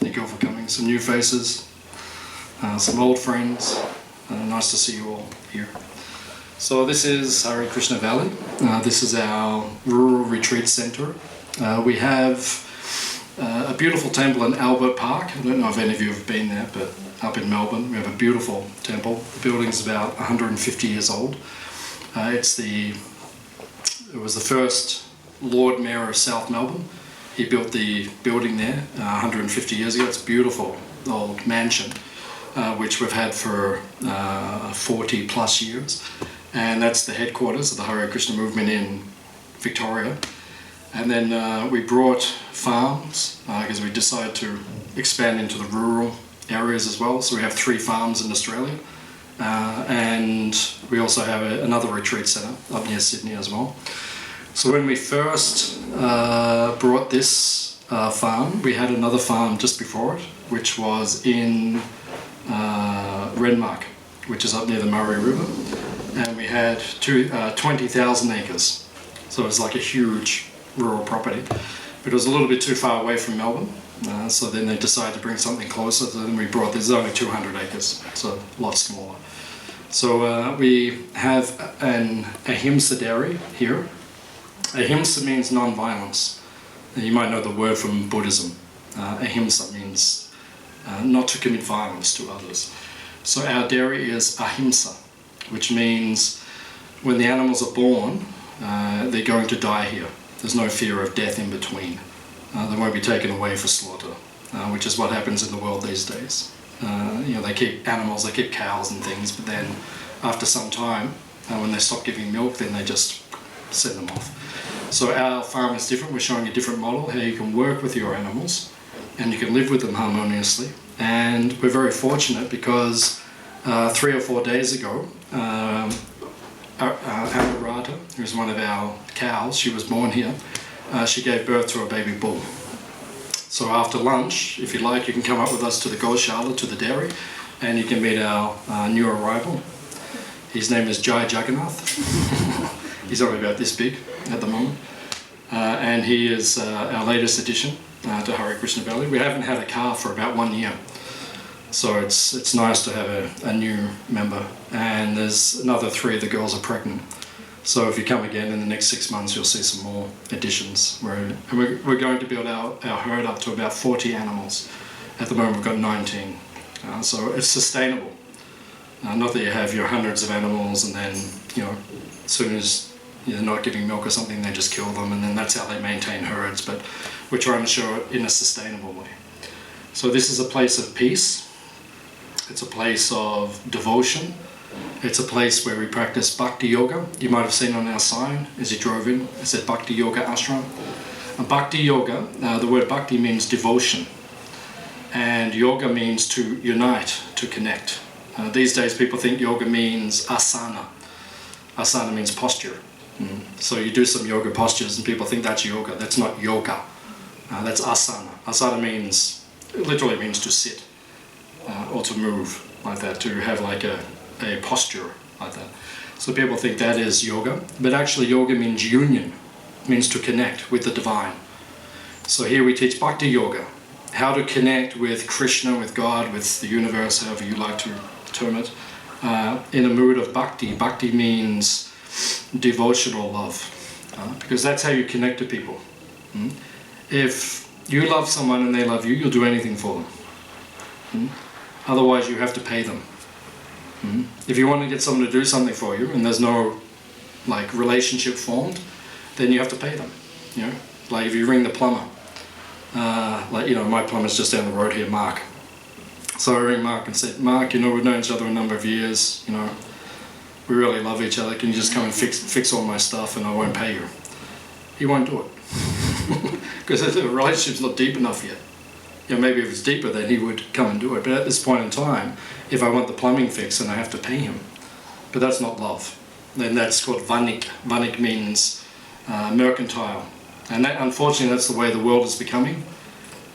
Thank you all for coming. Some new faces, some old friends. Nice to see you all here. So this is Hare Krishna Valley. This is our rural retreat center. We have a beautiful temple in Albert Park. I don't know if any of you have been there, but up in Melbourne we have a beautiful temple. The building's about 150 years old. It was the first Lord Mayor of South Melbourne. He built the building there 150 years ago. It's a beautiful old mansion, which we've had for 40 plus years. And that's the headquarters of the Hare Krishna movement in Victoria. And then we brought farms because we decided to expand into the rural areas as well. So we have 3 farms in Australia. And we also have another retreat centre up near Sydney as well. So when we first brought this farm, we had another farm just before it, which was in Renmark, which is up near the Murray River. And we had 20,000 acres. So it was like a huge rural property. But it was a little bit too far away from Melbourne. So then they decided to bring something closer. So then we brought, there's only 200 acres, so a lot smaller. So we have an ahimsa dairy here. Ahimsa means non-violence. You might know the word from Buddhism. Ahimsa means not to commit violence to others. So our dairy is ahimsa, which means when the animals are born, they're going to die here. There's no fear of death in between. They won't be taken away for slaughter, which is what happens in the world these days. They keep animals, they keep cows and things, but then after some time, when they stop giving milk, then they just send them off. So our farm is different. We're showing a different model, how you can work with your animals and you can live with them harmoniously. And we're very fortunate because 3 or 4 days ago, Amarata, who's one of our cows, she was born here, she gave birth to a baby bull. So after lunch, if you like, you can come up with us to the Goshala, to the dairy, and you can meet our new arrival. His name is Jai Jagannath. He's only about this big at the moment. And he is our latest addition to Hare Krishna Valley. We haven't had a calf for about 1 year. So it's nice to have a new member. And there's another 3 of the girls are pregnant. So if you come again in the next 6 months, you'll see some more additions. We're going to build our herd up to about 40 animals. At the moment we've got 19. So it's sustainable. Not that you have your hundreds of animals and then, as soon as they're not giving milk or something, they just kill them, and then that's how they maintain herds. But we're trying to show it in a sustainable way. So this is a place of peace. It's a place of devotion. It's a place where we practice Bhakti Yoga. You might have seen on our sign as you drove in, it said Bhakti Yoga Ashram. And Bhakti Yoga, the word Bhakti means devotion. And yoga means to unite, to connect. These days people think yoga means asana. Asana means posture. So you do some yoga postures and people think that's yoga. That's not yoga. That's asana. Asana literally means to sit or to move like that, to have like a posture like that. So people think that is yoga, but actually yoga means union, means to connect with the divine. So here we teach Bhakti Yoga, how to connect with Krishna, with God, with the universe, however you like to term it, in a mood of bhakti. Bhakti means devotional love, because that's how you connect to people. If you love someone and they love you, you'll do anything for them. Otherwise you have to pay them. If you want to get someone to do something for you and there's no relationship formed, then you have to pay them. Like if you ring the plumber, my plumber's just down the road here, Mark. So I ring Mark and said, Mark, we've known each other a number of years, we really love each other, can you just come and fix all my stuff and I won't pay you? He won't do it. Because the relationship's not deep enough yet. Maybe if it's deeper then he would come and do it. But at this point in time, if I want the plumbing fixed then I have to pay him. But that's not love. Then that's called vanik. Vanik means mercantile. And unfortunately that's the way the world is becoming.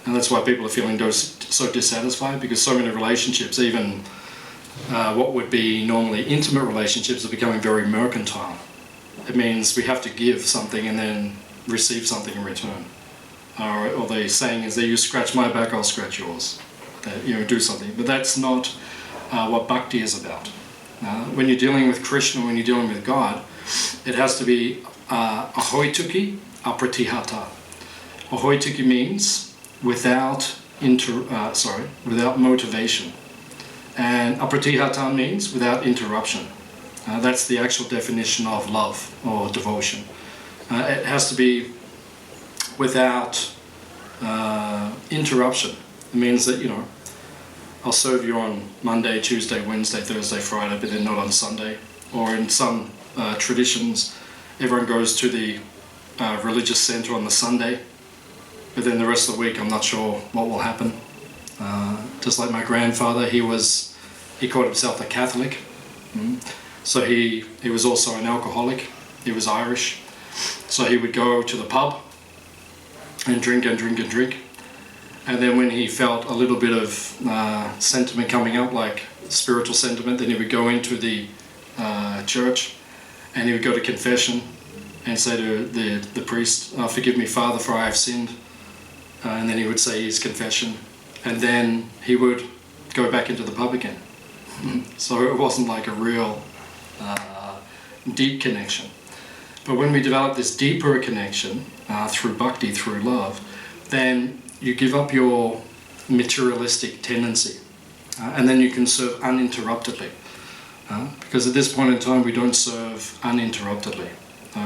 And that's why people are feeling so dissatisfied, because so many relationships, even what would be normally intimate relationships, are becoming very mercantile. It means we have to give something and then receive something in return. or the saying is that you scratch my back, I'll scratch yours. Do something. But that's not what bhakti is about. When you're dealing with Krishna, when you're dealing with God, it has to be ahoituki apratihata. Ahoituki means without motivation. And apratihata means without interruption. That's the actual definition of love or devotion. It has to be without interruption. It means that, I'll serve you on Monday, Tuesday, Wednesday, Thursday, Friday, but then not on Sunday. Or in some traditions, everyone goes to the religious centre on the Sunday, but then the rest of the week I'm not sure what will happen. Just like my grandfather, he called himself a Catholic. So he was also an alcoholic. He was Irish. So he would go to the pub and drink and drink and drink. And then when he felt a little bit of sentiment coming up, like spiritual sentiment, then he would go into the church and he would go to confession and say to the priest, "Forgive me, Father, for I have sinned." And then he would say his confession. And then he would go back into the pub again. So it wasn't like a real deep connection. But when we develop this deeper connection through bhakti, through love, then you give up your materialistic tendency, and then you can serve uninterruptedly. Because at this point in time, we don't serve uninterruptedly.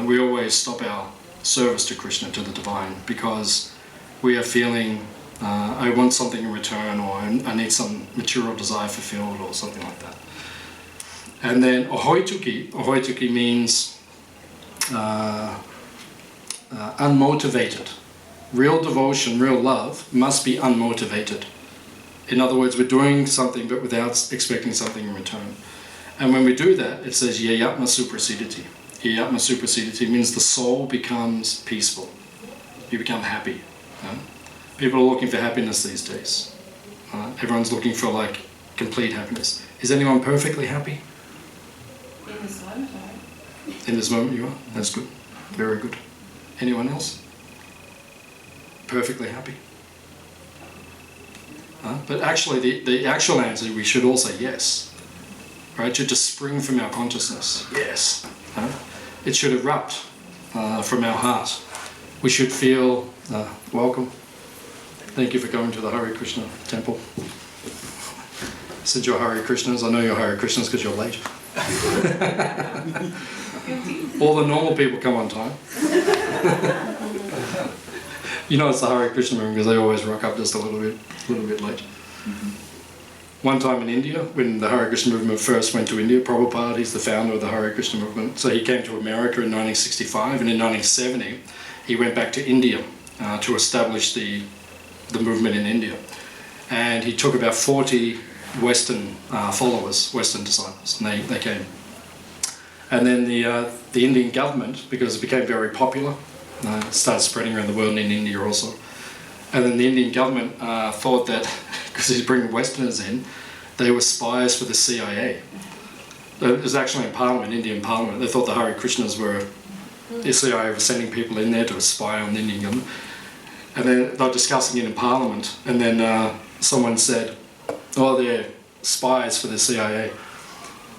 We always stop our service to Krishna, to the divine, because we are feeling, I want something in return, or I need some material desire fulfilled, or something like that. And then ahoituki means unmotivated. Real devotion, real love must be unmotivated. In other words, we're doing something but without expecting something in return. And when we do that, it says yayatma suprasiditi. Yayatma suprasiditi means the soul becomes peaceful. You become happy. People are looking for happiness these days. Everyone's looking for like complete happiness. Is anyone perfectly happy? In this moment, In this moment you are? That's good. Very good. Anyone else? Perfectly happy? But actually the actual answer, we should all say yes. Right? It should just spring from our consciousness. Yes. It should erupt from our heart. We should feel welcome. Thank you for coming to the Hare Krishna temple. Since you're Hare Krishnas, I know you're Hare Krishnas because you're late. All the normal people come on time. It's the Hare Krishna movement because they always rock up just a little bit late. One time in India, when the Hare Krishna movement first went to India, Prabhupada, he's the founder of the Hare Krishna movement, so he came to America in 1965, and in 1970 he went back to India to establish the movement in India. And he took about 40 Western followers, Western disciples, and they came. And then the Indian government, because it became very popular, started spreading around the world and in India also. And then the Indian government thought that, because he's bringing Westerners in, they were spies for the CIA. It was actually in Parliament, Indian Parliament. They thought the Hare Krishnas were, the CIA was sending people in there to spy on the Indian government. And then they were discussing it in Parliament, and then someone said, "Oh, they're spies for the CIA."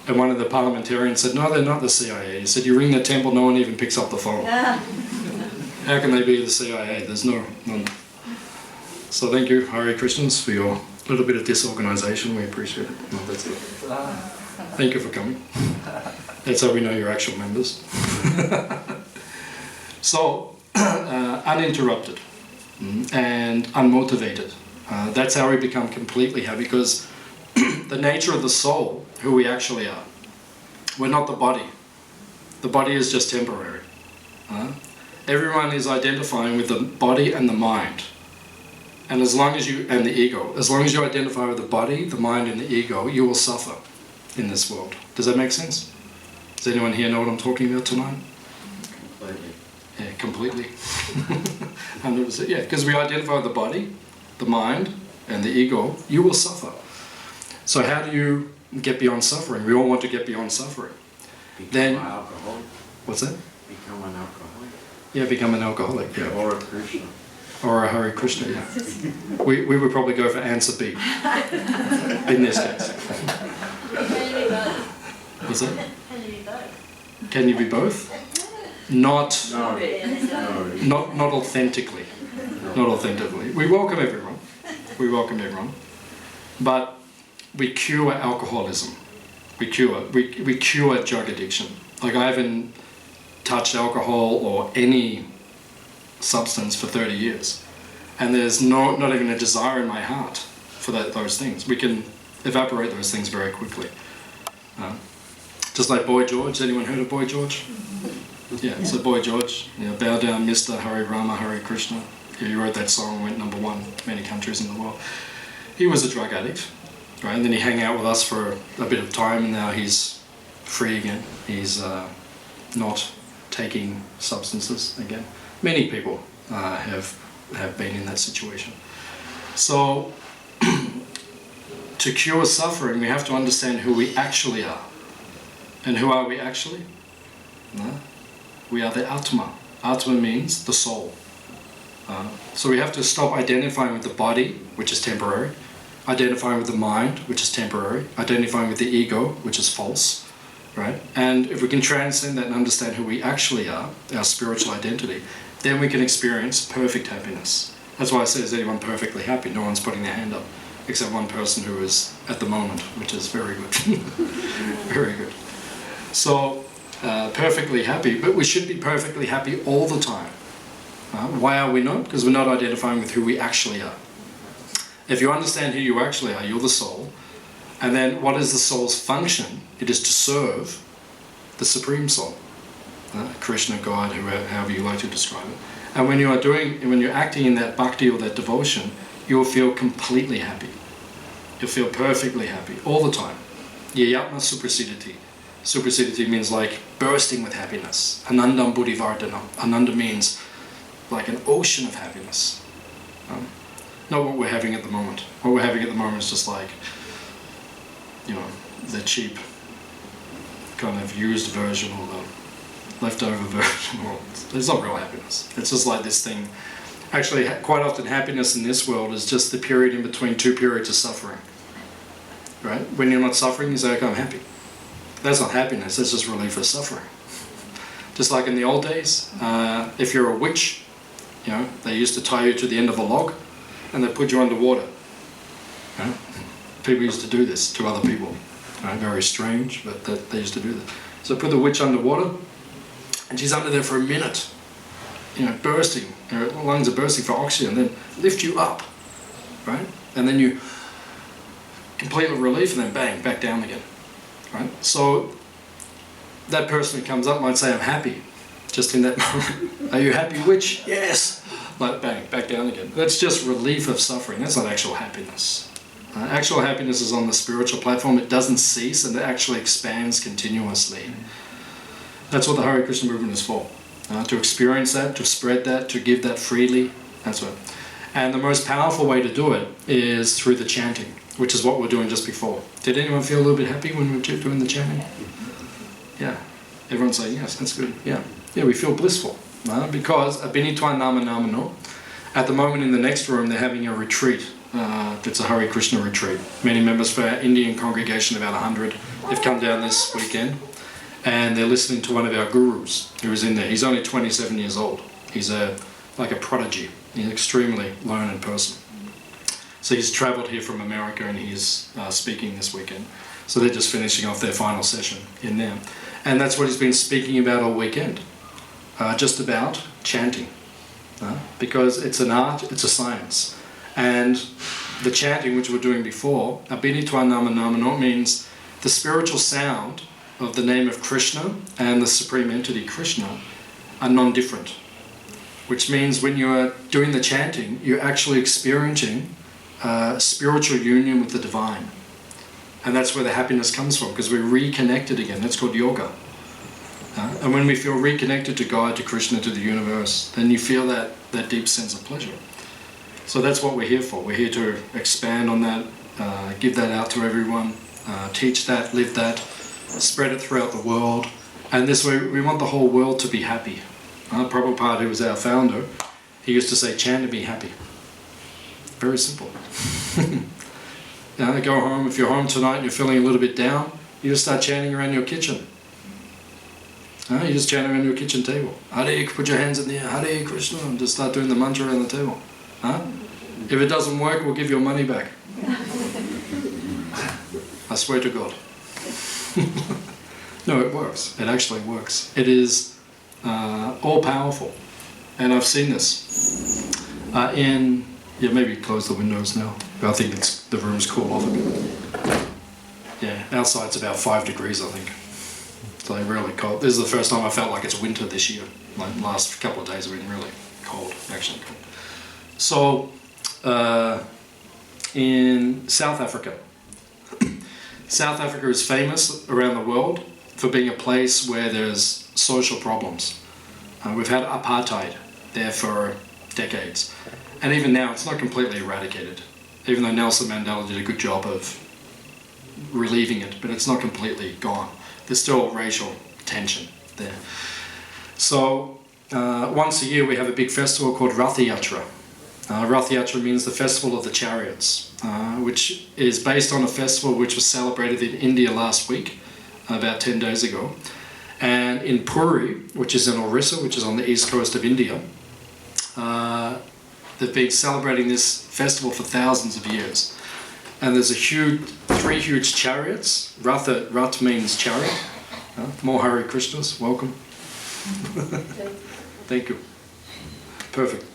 And one of the parliamentarians said, "No, they're not the CIA." He said, "You ring the temple, no one even picks up the phone. How can they be the CIA? There's none." So thank you, Hare Krishnas, for your little bit of disorganization. We appreciate it. No, that's it. Thank you for coming. That's how we know you're actual members. So, uninterrupted and unmotivated. That's how we become completely happy, because the nature of the soul, who we actually are, we're not the body. The body is just temporary. Everyone is identifying with the body and the mind. And and the ego, as long as you identify with the body, the mind and the ego, you will suffer in this world. Does that make sense? Does anyone here know what I'm talking about tonight? Completely. Yeah, completely. 100%. Yeah, because we identify with the body, the mind, and the ego, you will suffer. So how do you get beyond suffering? We all want to get beyond suffering. Become an alcoholic. What's that? Become an alcoholic. Yeah, become an alcoholic. Yeah. Or a Krishna. Or a Hare Krishna, yeah. We would probably go for answer B in this case. Can you be both? What's that? Can you be both? Can you be both? Not No. not authentically. Not authentically. We welcome everyone. We welcome everyone. But we cure alcoholism. We cure drug addiction. Like I haven't touched alcohol or any substance for 30 years. And there's not even a desire in my heart for those things. We can evaporate those things very quickly. Just like Boy George. Anyone heard of Boy George? Yeah, so Boy George, bow down, Mr. Hare Rama, Hare Krishna. He wrote that song, went #1 in many countries in the world. He was a drug addict, right? And then he hung out with us for a bit of time, and now he's free again. He's not taking substances again. Many people have been in that situation. So to cure suffering, we have to understand who we actually are. And who are we actually? No? We are the Atma. Atma means the soul. So we have to stop identifying with the body, which is temporary, identifying with the mind, which is temporary, identifying with the ego, which is false, right? And if we can transcend that and understand who we actually are, our spiritual identity, then we can experience perfect happiness. That's why I say, is anyone perfectly happy? No one's putting their hand up, except one person who is at the moment, which is very good. Very good. So, perfectly happy, but we should be perfectly happy all the time. Why are we not? Because we're not identifying with who we actually are. If you understand who you actually are, you're the soul. And then what is the soul's function? It is to serve the Supreme Soul. Krishna, God, however you like to describe it. And when you're acting in that bhakti or that devotion, you will feel completely happy. You'll feel perfectly happy all the time. Yayatma suprasidati. Suprasidati means like bursting with happiness. Anandam buddhivardhanam. Ananda means like an ocean of happiness. Not what we're having at the moment. What we're having at the moment is just like, the cheap kind of used version or the leftover version. It's not real happiness. It's just like this thing. Actually, quite often happiness in this world is just the period in between two periods of suffering. Right? When you're not suffering, you say, okay, I'm happy. That's not happiness, that's just relief of suffering. Just like in the old days, if you're a witch, they used to tie you to the end of a log and they put you underwater. People used to do this to other people. Very strange, but they used to do that. So put the witch underwater and she's under there for a minute, bursting, her lungs are bursting for oxygen, then lift you up, right? And then you complete relief and then bang, back down again, right? So that person who comes up might say, I'm happy, just in that moment. Are you happy, witch? Yes! Like bang, back down again. That's just relief of suffering. That's not actual happiness. Actual happiness is on the spiritual platform. It doesn't cease and it actually expands continuously. That's what the Hare Krishna movement is for. To experience that, to spread that, to give that freely. That's what. And the most powerful way to do it is through the chanting, which is what we're doing just before. Did anyone feel a little bit happy when we were doing the chanting? Yeah. Everyone's saying, yes, that's good. Yeah. Yeah, we feel blissful. Because Abhinitwa Nama Namano, at the moment in the next room, they're having a retreat. It's a Hare Krishna retreat. Many members for our Indian congregation, about 100, have come down this weekend. And they're listening to one of our gurus who is in there. He's only 27 years old. He's like a prodigy. He's an extremely learned person. So he's travelled here from America and he's speaking this weekend. So they're just finishing off their final session in there. And that's what he's been speaking about all weekend. Just about chanting. Because it's an art, it's a science. And the chanting, which we're doing before, Abhinitwa Nama Namano, means the spiritual sound of the name of Krishna and the Supreme Entity Krishna are non-different. Which means when you are doing the chanting, you're actually experiencing spiritual union with the divine. And that's where the happiness comes from, because we're reconnected again. That's called yoga. And when we feel reconnected to God, to Krishna, to the universe, then you feel that deep sense of pleasure. So that's what we're here for. We're here to expand on that, give that out to everyone, teach that, live that, spread it throughout the world. And this way, we want the whole world to be happy. Prabhupada, who was our founder, he used to say, chant and be happy. Very simple. Now, go home, if you're home tonight and you're feeling a little bit down, you just start chanting around your kitchen. You just chant around your kitchen table. Hare, put your hands in the air, Hare Krishna, and just start doing the mantra around the table. If it doesn't work, we'll give your money back. I swear to God. No, it works. It actually works. It is all powerful. And I've seen this yeah, maybe close the windows now. But I think the room's cool off a bit. Yeah, outside's about 5 degrees, I think. It's like really cold. This is the first time I felt like it's winter this year. Like the last couple of days have been really cold, actually cold. So, in South Africa. South Africa is famous around the world for being a place where there's social problems. We've had apartheid there for decades. And even now, it's not completely eradicated. Even though Nelson Mandela did a good job of relieving it, but it's not completely gone. There's still racial tension there. So, once a year we have a big festival called Rath Yatra. Rath Yatra means the Festival of the Chariots, which is based on a festival which was celebrated in India last week, about 10 days ago. And in Puri, which is in Orissa, which is on the east coast of India, they've been celebrating this festival for thousands of years. And there's three huge chariots. Rath means chariot. More Hare Krishnas, welcome. Thank you. Perfect.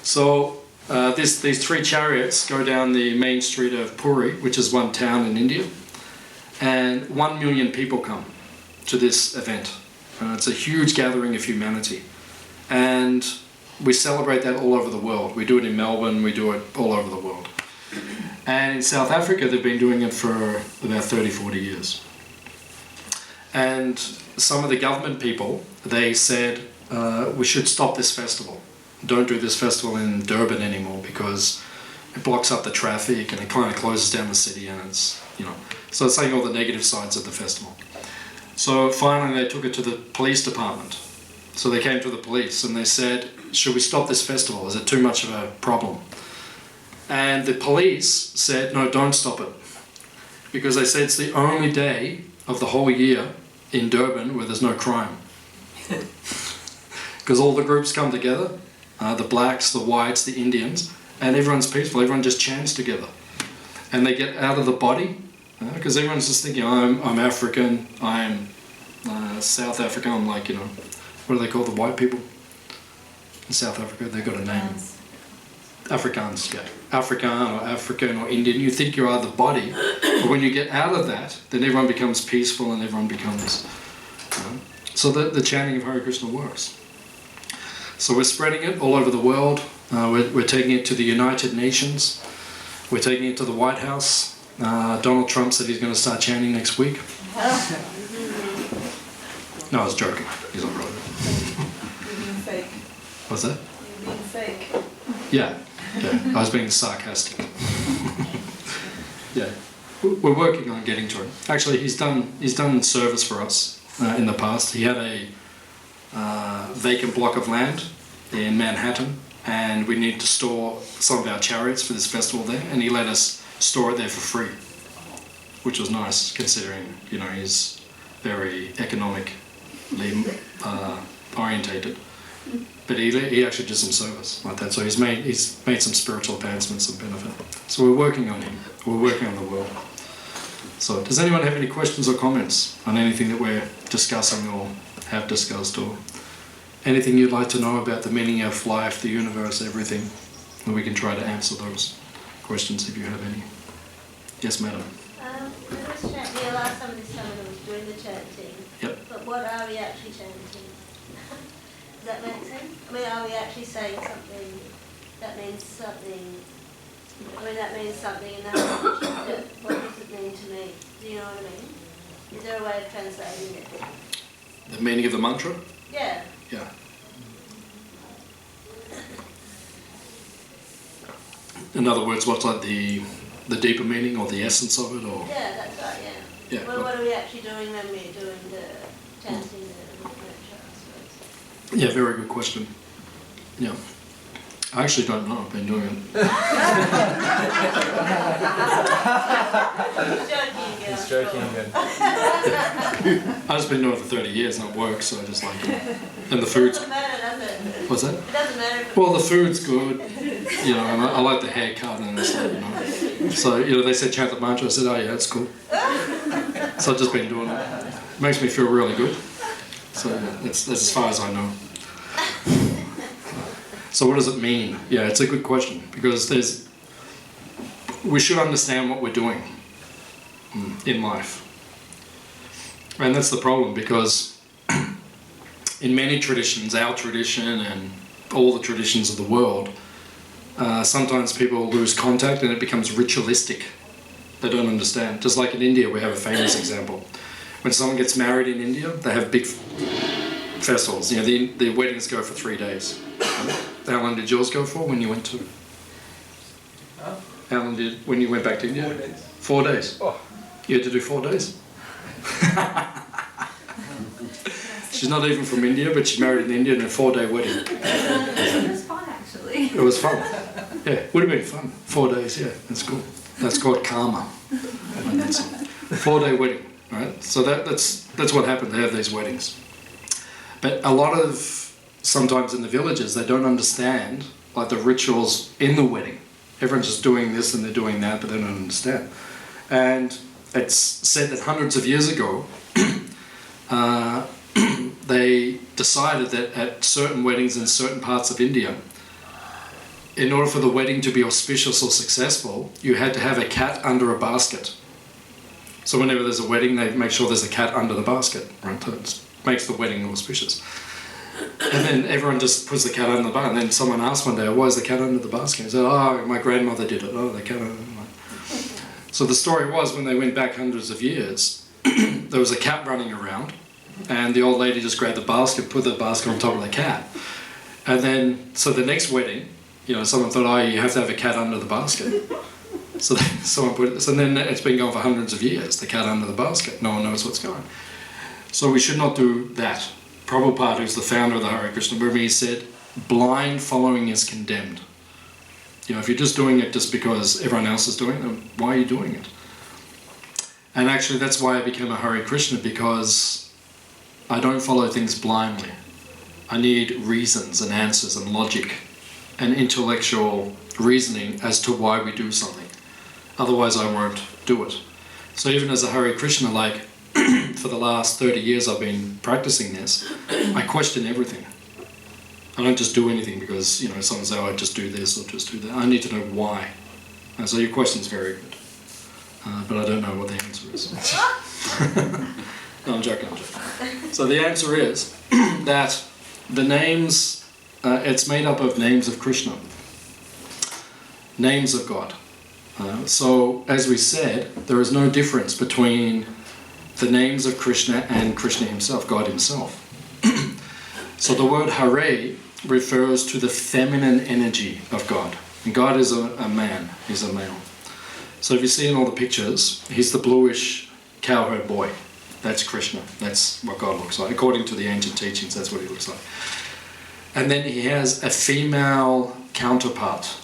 So these 3 chariots go down the main street of Puri, which is one town in India, and 1 million people come to this event. It's a huge gathering of humanity, and we celebrate that all over the world. We do it in Melbourne, we do it all over the world. And in South Africa, they've been doing it for about 30, 40 years. And some of the government people, they said, we should stop this festival. Don't do this festival in Durban anymore because it blocks up the traffic and it kind of closes down the city, and it's, so it's saying all the negative sides of the festival. So finally they took it to the police department. So they came to the police and they said, should we stop this festival? Is it too much of a problem? And the police said, no, don't stop it. Because they said it's the only day of the whole year in Durban where there's no crime. Because all the groups come together, the blacks, the whites, the Indians, and everyone's peaceful, everyone just chants together. And they get out of the body, because everyone's just thinking, I'm African, I'm South African, I'm like, what do they call the white people in South Africa? They've got a name. Afrikaans, yeah. African or Indian, you think you are the body, but when you get out of that, then everyone becomes peaceful and everyone becomes... So the chanting of Hare Krishna works. So we're spreading it all over the world. We're taking it to the United Nations. We're taking it to the White House. Donald Trump said he's going to start chanting next week. No, I was joking. He's not right. You're being fake. What's that? You're being fake. Yeah. I was being sarcastic. Yeah. We're working on getting to it. Actually, he's done service for us in the past. He had a vacant block of land in Manhattan, and we needed to store some of our chariots for this festival there, and he let us store it there for free, which was nice considering he's very economically orientated. But he actually did some service like that, so he's made some spiritual advancements and benefit. So we're working on him. We're working on the world. So does anyone have any questions or comments on anything that we're discussing or have discussed, or anything you'd like to know about the meaning of life, the universe, everything? And we can try to answer those questions if you have any. Yes, madam. The last time this summer was doing the chanting. Yep. But what are we actually chanting? Does that make sense? I mean, are we actually saying something that means something? I mean, that means something in that language. What does it mean to me? Do you know what I mean? Is there a way of translating it? The meaning of the mantra? Yeah. Yeah. In other words, what's like the deeper meaning or the essence of it, or? Yeah, that's right. Yeah. Well, what are we actually doing when we're doing the chanting? Yeah, very good question. Yeah. I actually don't know. I've been doing it. He's joking again. I've just been doing it for 30 years and it works, so I just like it. And the food's... It doesn't matter, does it? What's that? It doesn't matter. Well, the food's good, you know, and I like the haircut and stuff, you know. So, you know, they said chant the mantra, I said, oh yeah, that's cool. So I've just been doing it. It makes me feel really good. So yeah, that's as far as I know. So what does it mean? Yeah, it's a good question, because we should understand what we're doing in life. And that's the problem, because in many traditions, our tradition and all the traditions of the world, sometimes people lose contact and it becomes ritualistic. They don't understand. Just like in India, we have a famous example. When someone gets married in India, they have big festivals. You know, the weddings go for 3 days. How long did yours go for when you went to? Huh? How long did when you went back to India? 4 days. 4 days. Oh. You had to do 4 days. She's not even from India, but she married in India in a 4-day wedding. It was fun, actually. It was fun. Yeah, would have been fun. 4 days. Yeah, that's cool. That's called karma. 4-day wedding. Right. So that's what happened. They have these weddings. But a lot of sometimes in the villages, they don't understand like the rituals in the wedding. Everyone's just doing this and they're doing that, but they don't understand. And it's said that hundreds of years ago, they decided that at certain weddings in certain parts of India, in order for the wedding to be auspicious or successful, you had to have a cat under a basket. So whenever there's a wedding, they make sure there's a cat under the basket, right? So it makes the wedding auspicious. And then everyone just puts the cat under the basket. And then someone asked one day, why is the cat under the basket? He said, oh, my grandmother did it. Oh, the cat under the basket. So the story was, when they went back hundreds of years, there was a cat running around, and the old lady just grabbed the basket, put the basket on top of the cat. And then, so the next wedding, you know, someone thought, oh, you have to have a cat under the basket. So then someone put it, so then it's been going for hundreds of years, the cat under the basket. No one knows what's going on. So we should not do that. Prabhupada, who's the founder of the Hare Krishna movement, he said, blind following is condemned. You know, if you're just doing it just because everyone else is doing it, then why are you doing it? And actually that's why I became a Hare Krishna, because I don't follow things blindly. I need reasons and answers and logic and intellectual reasoning as to why we do something. Otherwise I won't do it. So even as a Hare Krishna, like for the last 30 years I've been practicing this, I question everything. I don't just do anything because, you know, someone says, oh, I just do this or just do that. I need to know why. And so your question's very good. But I don't know what the answer is. No, I'm joking. So the answer is that the names, it's made up of names of Krishna. Names of God. So, as we said, there is no difference between the names of Krishna and Krishna himself, God himself. So the word Hare refers to the feminine energy of God. And God is a man, he's a male. So if you see in all the pictures, he's the bluish cowherd boy. That's Krishna. That's what God looks like. According to the ancient teachings, that's what he looks like. And then he has a female counterpart,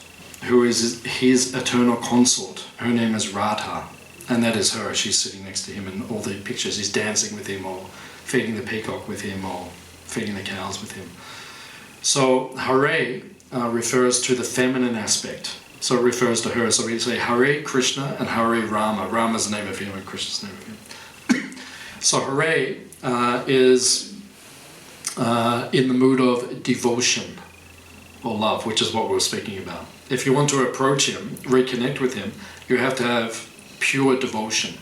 who is his eternal consort. Her name is Radha, and that is her. She's sitting next to him in all the pictures. He's dancing with him, or feeding the peacock with him, or feeding the cows with him. So Hare refers to the feminine aspect. So it refers to her. So we say Hare Krishna and Hare Rama. Rama's the name of him and Krishna's the name of him. So Hare is in the mood of devotion or love, which is what we were speaking about. If you want to approach him, reconnect with him, you have to have pure devotion.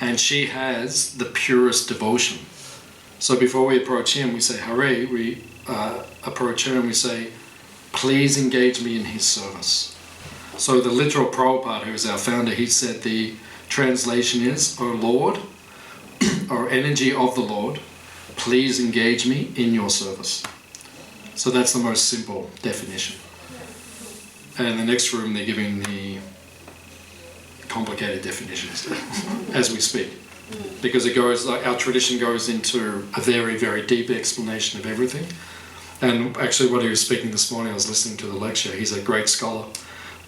And she has the purest devotion. So before we approach him, we say Hare, we approach her and we say, please engage me in his service. So the literal Prabhupada, who is our founder, he said the translation is, O Lord, or energy of the Lord, please engage me in your service. So that's the most simple definition. And in the next room they're giving the complicated definitions as we speak. Because it goes, like our tradition goes into a very, very deep explanation of everything. And actually what he was speaking this morning, I was listening to the lecture, he's a great scholar.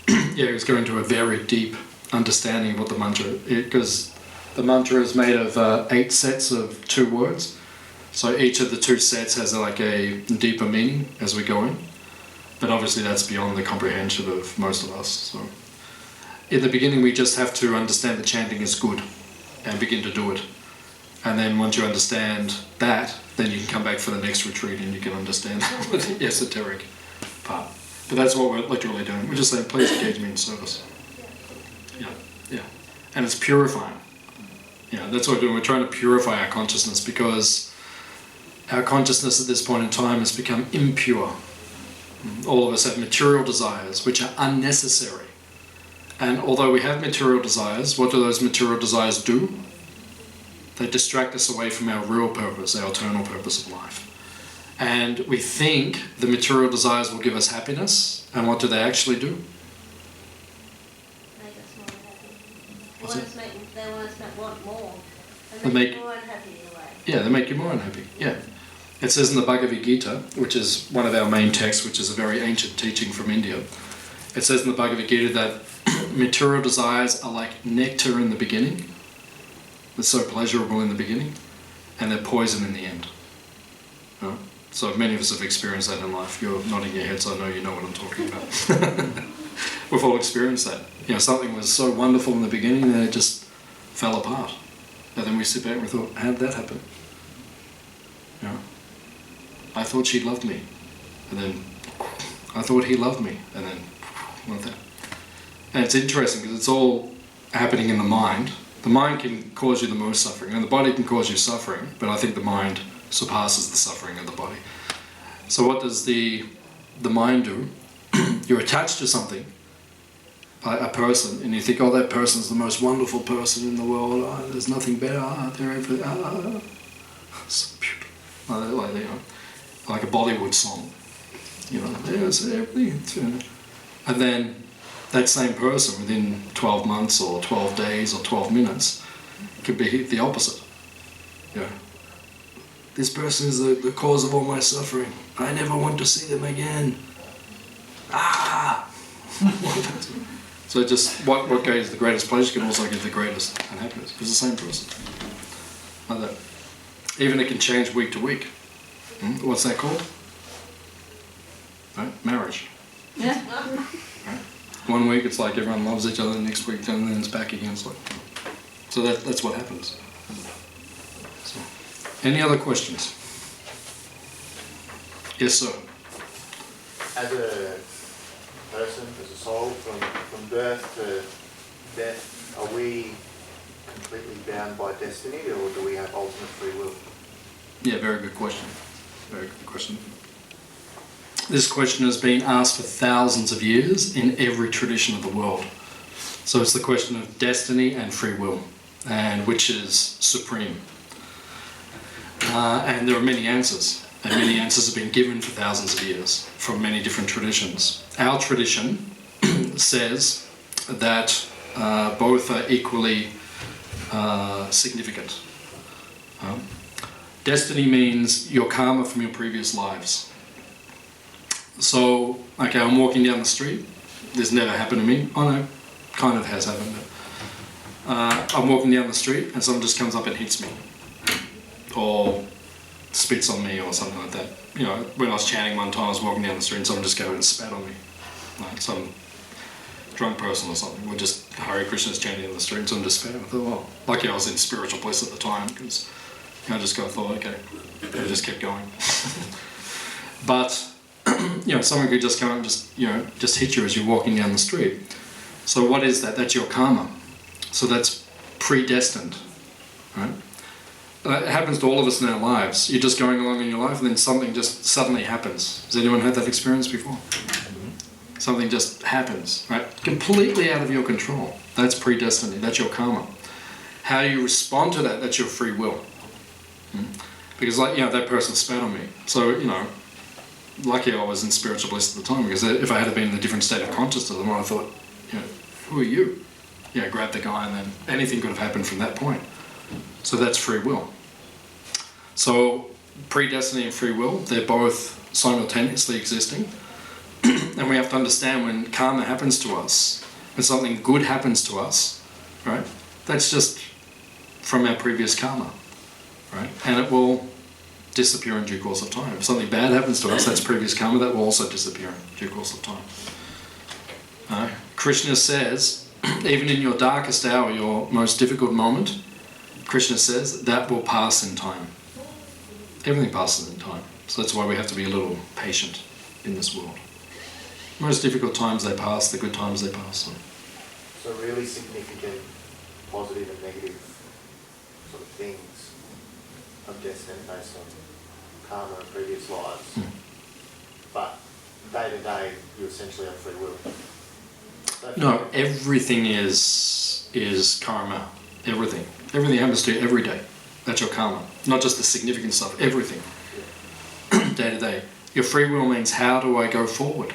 Yeah, he was going to a very deep understanding of what the mantra is, because the mantra is made of 8 sets of 2 words. So each of the 2 sets has like a deeper meaning as we go in. But obviously that's beyond the comprehension of most of us. So in the beginning we just have to understand that chanting is good and begin to do it. And then once you understand that, then you can come back for the next retreat and you can understand the esoteric part. But that's what we're literally doing. We're just saying, please engage me in service. Yeah, yeah. And it's purifying. Yeah, that's what we're doing. We're trying to purify our consciousness, because our consciousness at this point in time has become impure. All of us have material desires which are unnecessary. And although we have material desires, what do those material desires do? They distract us away from our real purpose, our eternal purpose of life. And we think the material desires will give us happiness, and what do they actually do? Make us more unhappy. What's They it? want us to want more. They And make- make you more unhappy in a way. Yeah, they make you more unhappy. Yeah. It says in the Bhagavad Gita, which is one of our main texts, which is a very ancient teaching from India, it says in the Bhagavad Gita that material desires are like nectar in the beginning. They're so pleasurable in the beginning, and they're poison in the end. Right? So many of us have experienced that in life. You're nodding your head, so I know you know what I'm talking about. We've all experienced that. You know, something was so wonderful in the beginning, and then it just fell apart. And then we sit back and we thought, how did that happen? You know, I thought she loved me, and then I thought he loved me, and then like that. And it's interesting because it's all happening in the mind. The mind can cause you the most suffering, and the body can cause you suffering, but I think the mind surpasses the suffering of the body. So what does the mind do? You're attached to something, a person, and you think, oh, that person's the most wonderful person in the world, oh, there's nothing better, they're everything, so beautiful. Like, you know, like a Bollywood song, you know, there's everything. And then that same person within 12 months or 12 days or 12 minutes could be the opposite. Yeah. This person is the cause of all my suffering. I never want to see them again. So just what gives the greatest pleasure can also give the greatest unhappiness. It's the same person. Like that. Even it can change week to week. What's that called? Right? Marriage. Yeah. Right? One week it's like everyone loves each other, the next week and then it's back again. It's like, so that's what happens. So, any other questions? Yes, sir. As a person, as a soul, from birth to death, are we completely bound by destiny, or do we have ultimate free will? Yeah, very good question. Very good question. This question has been asked for thousands of years in every tradition of the world. So it's the question of destiny and free will, and which is supreme. And there are many answers, and many answers have been given for thousands of years from many different traditions. Our tradition says that both are equally significant. Destiny means your karma from your previous lives. So, okay, I'm walking down the street. This never happened to me. Oh no, kind of has happened. I'm walking down the street and someone just comes up and hits me. Or spits on me or something like that. You know, when I was chanting one time, I was walking down the street and someone just came and spat on me. Like some drunk person or something. We're just Hare Krishna's chanting in the street and someone just spat on me. I thought, well, lucky I was in spiritual bliss at the time, because I just thought, okay, I just kept going. But, you know, someone could just come and just hit you as you're walking down the street. So what is that? That's your karma. So that's predestined, right? It happens to all of us in our lives. You're just going along in your life and then something just suddenly happens. Has anyone had that experience before? Something just happens, right? Completely out of your control. That's predestiny. That's your karma. How you respond to that, that's your free will. Because, like, you know, that person spat on me. So, you know, lucky I was in spiritual bliss at the time, because if I had been in a different state of consciousness, then I thought, you know, who are you? You know, grab the guy, and then anything could have happened from that point. So that's free will. So predestiny and free will, they're both simultaneously existing. And we have to understand when karma happens to us, when something good happens to us, right? That's just from our previous karma, right? And it will disappear in due course of time. If something bad happens to us, that's previous karma, that will also disappear in due course of time. Krishna says, even in your darkest hour, your most difficult moment, Krishna says, that will pass in time. Everything passes in time. So that's why we have to be a little patient in this world. Most difficult times they pass, the good times they pass. So really significant positive and negative sort of things of destiny based on karma and previous lives. But day to day, you essentially have free will. So No, everything is karma. Everything. Everything happens to you every day. That's your karma. Not just the significant stuff, everything. Day to day. Your free will means, how do I go forward?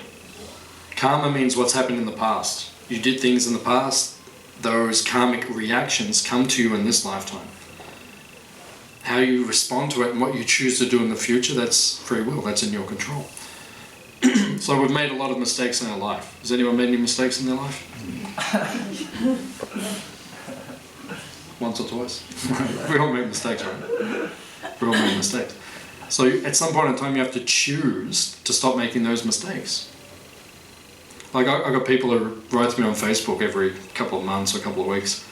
Karma means what's happened in the past. You did things in the past, those karmic reactions come to you in this lifetime. How you respond to it and what you choose to do in the future, that's free will, that's in your control. So we've made a lot of mistakes in our life. Has anyone made any mistakes in their life? Once or twice? We all make mistakes, right? We all make mistakes. So at some point in time you have to choose to stop making those mistakes. Like I got people who write to me on Facebook every couple of months or a couple of weeks.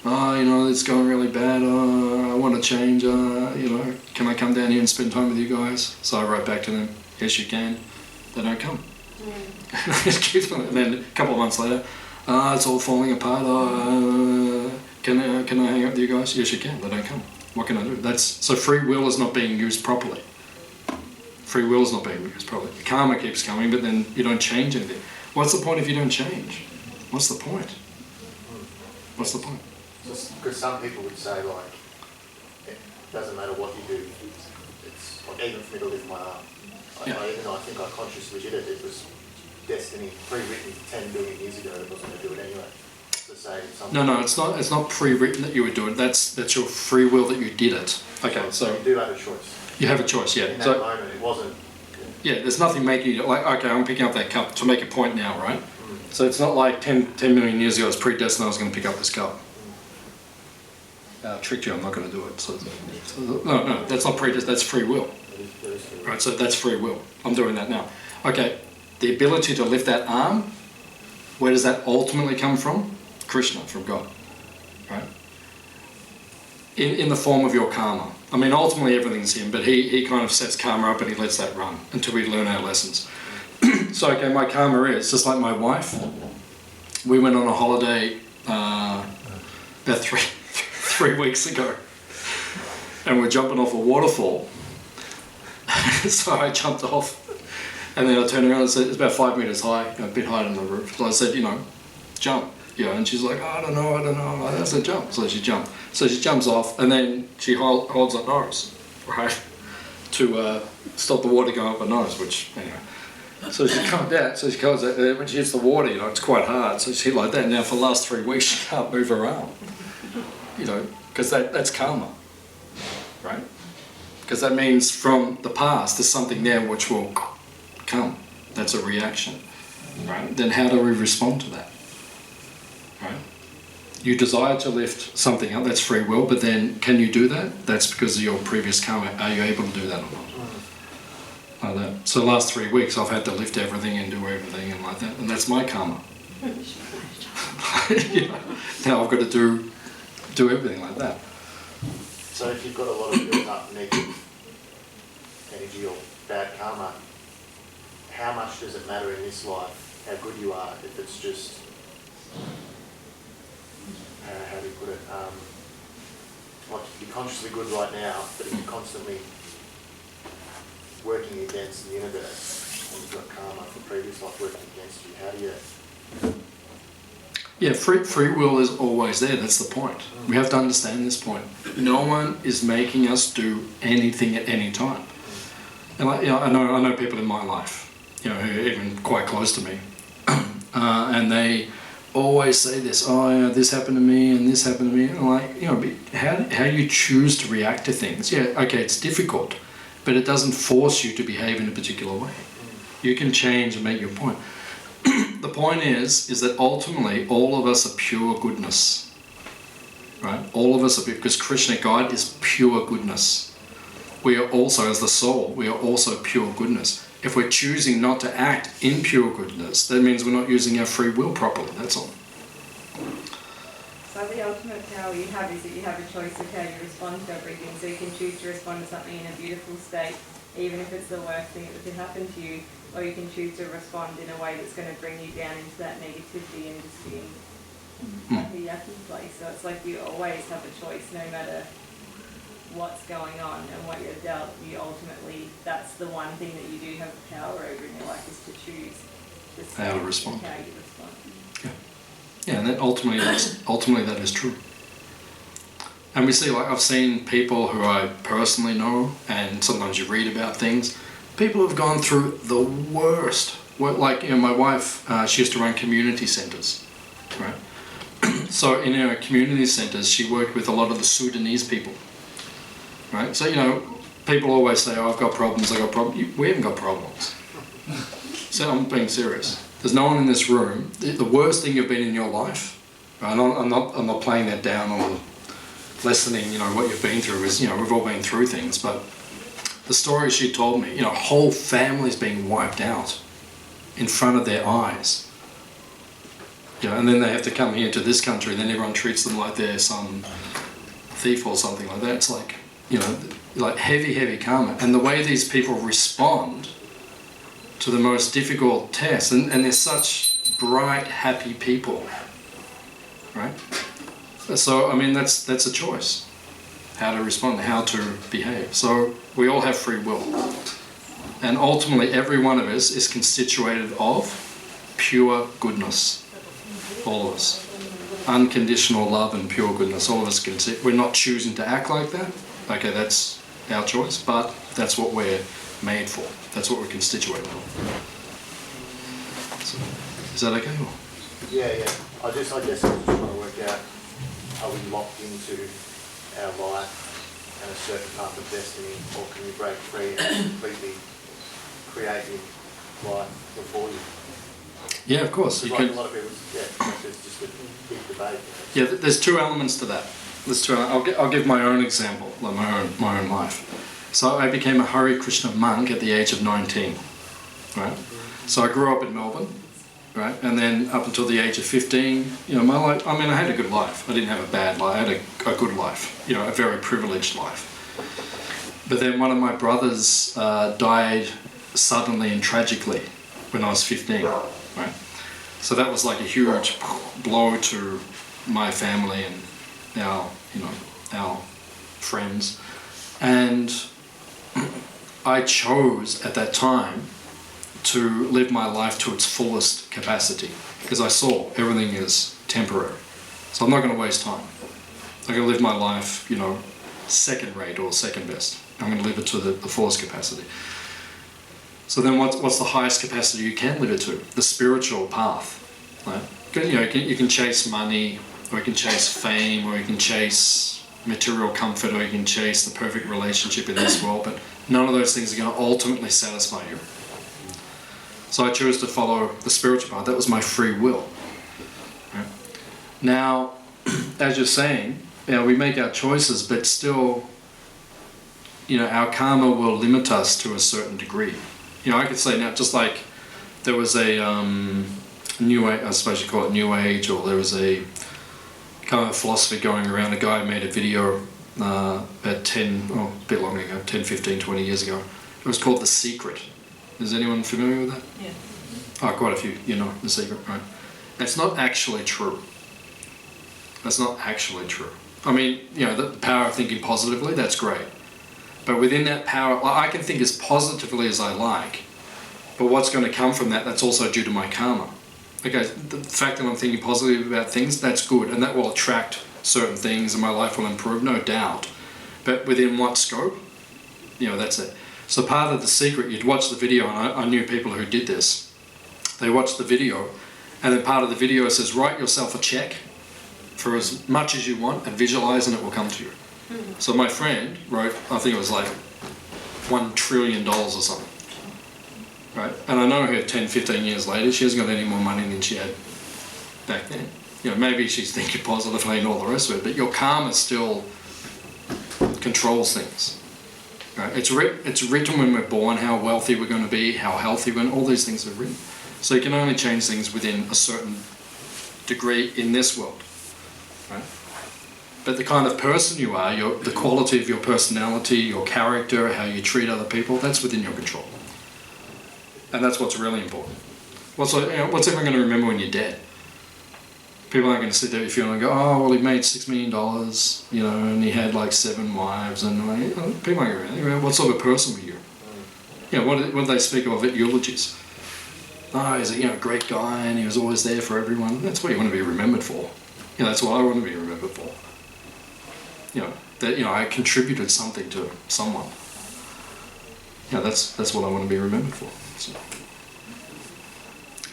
Oh, you know, it's going really bad. I want to change. You know, can I come down here and spend time with you guys? So I write back to them, yes you can. They don't come. And then a couple of months later, it's all falling apart. Can I hang out with you guys? Yes you can. They don't come. What can I do? So free will is not being used properly. Free will is not being used properly. Karma keeps coming, but then you don't change anything. What's the point if you don't change? What's the point? What's the point? Because some people would say, like, it doesn't matter what you do, it's like, even for me to lift my arm. Even though I think I consciously did it was destiny, pre-written 10 billion years ago, it wasn't going to do it anyway. To say something. No, it's not pre-written that you would do it. That's your free will that you did it. Okay, so you do have a choice. you have a choice, yeah. In that So moment, it wasn't. yeah, there's nothing making you like, okay, I'm picking up that cup to make a point now, right? So it's not like 10 million years ago, it's predestined I was going to pick up this cup. I tricked you, I'm not going to do it. So no, that's not predestined, that's free will. Right, so that's free will. I'm doing that now. Okay, the ability to lift that arm, where does that ultimately come from? Krishna, from God, right? In the form of your karma. I mean, ultimately everything's him, but he kind of sets karma up and he lets that run until we learn our lessons. So, okay, my karma is, just like my wife, we went on a holiday about three weeks ago, and we're jumping off a waterfall. So I jumped off, and then I turned around and said, it's about 5 meters high, a bit higher than the roof. So I said, jump. And she's like, I don't know. I said, jump. So she jumped. So she jumps off, and then she holds her nose, right, to stop the water going up her nose, which, anyway. So she comes down, when she hits the water, it's quite hard. So she's like that. Now for the last 3 weeks, she can't move her arm, because that's karma, right? Because that means from the past, there's something there which will come. That's a reaction, right? Then how do we respond to that, right? You desire to lift something up, that's free will, but then can you do that? That's because of your previous karma. Are you able to do that or not? Like that. So the last 3 weeks I've had to lift everything and do everything and like that, and that's my karma. Now I've got to do everything like that. So if you've got a lot of built up negative energy or bad karma, how much does it matter in this life how good you are if it's just, how do you put it, like you can be consciously good right now, but if you're constantly working against the universe and you've got karma from previous life working against you, how do you... Yeah, free will is always there, that's the point. We have to understand this point. No one is making us do anything at any time. And I know people in my life, who are even quite close to me, and they always say this, this happened to me and this happened to me. And I'm like, how you choose to react to things. Yeah, okay, it's difficult. but it doesn't force you to behave in a particular way. You can change and make your point. The point is that ultimately all of us are pure goodness, right? All of us are, because Krishna, God, is pure goodness. We are also, as the soul, we are also pure goodness. If we're choosing not to act in pure goodness, that means we're not using our free will properly, that's all. So the ultimate power you have is that you have a choice of how you respond to everything. So you can choose to respond to something in a beautiful state, even if it's the worst thing that could happen to you, or you can choose to respond in a way that's going to bring you down into that negativity and just being happy, yucky place. So it's like you always have a choice, no matter what's going on and what you're dealt. You ultimately, that's the one thing that you do have power over in your life, is to choose How to respond. How you respond. Yeah, and that ultimately that is true. And we see, like, I've seen people who I personally know, and sometimes you read about things, people who've gone through the worst. Like, you know, my wife, she used to run community centres, right? So in her community centres, she worked with a lot of the Sudanese people, right? So, you know, people always say, oh, I've got problems, We haven't got problems. So I'm being serious. There's no one in this room. The worst thing you've been in your life, right? I'm not playing that down or lessening, you know, what you've been through is, you know, we've all been through things, but the story she told me, you know, whole families being wiped out in front of their eyes. You know, and then they have to come here to this country, and then everyone treats them like they're some thief or something like that. It's like, you know, like heavy karma. And the way these people respond to the most difficult tests, and they're such bright, happy people, right? So, I mean, that's a choice, how to respond, how to behave. So we all have free will. And ultimately, every one of us is constituted of pure goodness. All of us. Unconditional love and pure goodness. All of us we're not choosing to act like that. Okay, that's our choice, but that's what we're made for. That's what we're constituted of. So, is that okay? Yeah. I guess I'm just trying to work out, are we locked into our life and a certain path of destiny, or can you break free and completely create your life before you? Yeah, of course. You Like can. a lot of people, it's just a big debate. Yeah, there's two elements to that. I'll give my own example, like my own life. So I became a Hare Krishna monk at the age of 19, right? So I grew up in Melbourne, right? And then up until the age of 15, you know, my life, I mean, I had a good life. I didn't have a bad life. I had a good life, you know, a very privileged life. But then one of my brothers died suddenly and tragically when I was 15, right? So that was like a huge blow to my family and our friends. And I chose at that time to live my life to its fullest capacity, because I saw everything is temporary. So I'm not going to waste time. I'm going to live my life, you know, second rate or second best. I'm going to live it to the fullest capacity. So then what's the highest capacity you can live it to? The spiritual path, right? You know, you can chase money, or you can chase fame, or you can chase material comfort, or you can chase the perfect relationship in this world, but none of those things are going to ultimately satisfy you. So I chose to follow the spiritual path. That was my free will. Right? Now, as you're saying, you know, we make our choices, but still, you know, our karma will limit us to a certain degree. You know, I could say now, just like there was a new age, I suppose you call it new age, or there was a kind of philosophy going around. A guy made a video about a bit longer ago, 10, 15, 20 years ago. It was called The Secret. Is anyone familiar with that? Yeah. Oh, quite a few, you know, The Secret, right? It's not actually true. That's not actually true. I mean, you know, the power of thinking positively, that's great. But within that power, I can think as positively as I like, but what's going to come from that, that's also due to my karma. Okay, the fact that I'm thinking positively about things, that's good, and that will attract certain things and my life will improve, no doubt. But within what scope? You know, that's it. So part of The Secret, you'd watch the video, and I knew people who did this. They watched the video, and then part of the video says, write yourself a check for as much as you want and visualize, and it will come to you. So my friend wrote, I think it was like $1 trillion or something. Right? And I know her 10, 15 years later, she hasn't got any more money than she had back then. You know, maybe she's thinking positively and all the rest of it, but your karma still controls things. Right? It's written when we're born how wealthy we're going to be, how healthy we're going to, all these things are written. So you can only change things within a certain degree in this world. Right? But the kind of person you are, the quality of your personality, your character, how you treat other people, that's within your control. And that's what's really important. What's everyone going to remember when you're dead? People aren't going to sit there if you want to go, oh, well, he made $6 million, you know, and he had like 7 wives, and people aren't going to remember. What sort of a person were you? You know, what do they speak of at eulogies? Oh, he's a great guy, and he was always there for everyone. That's what you want to be remembered for. You know, that's what I want to be remembered for. You know, that I contributed something to someone. You know, that's what I want to be remembered for. So.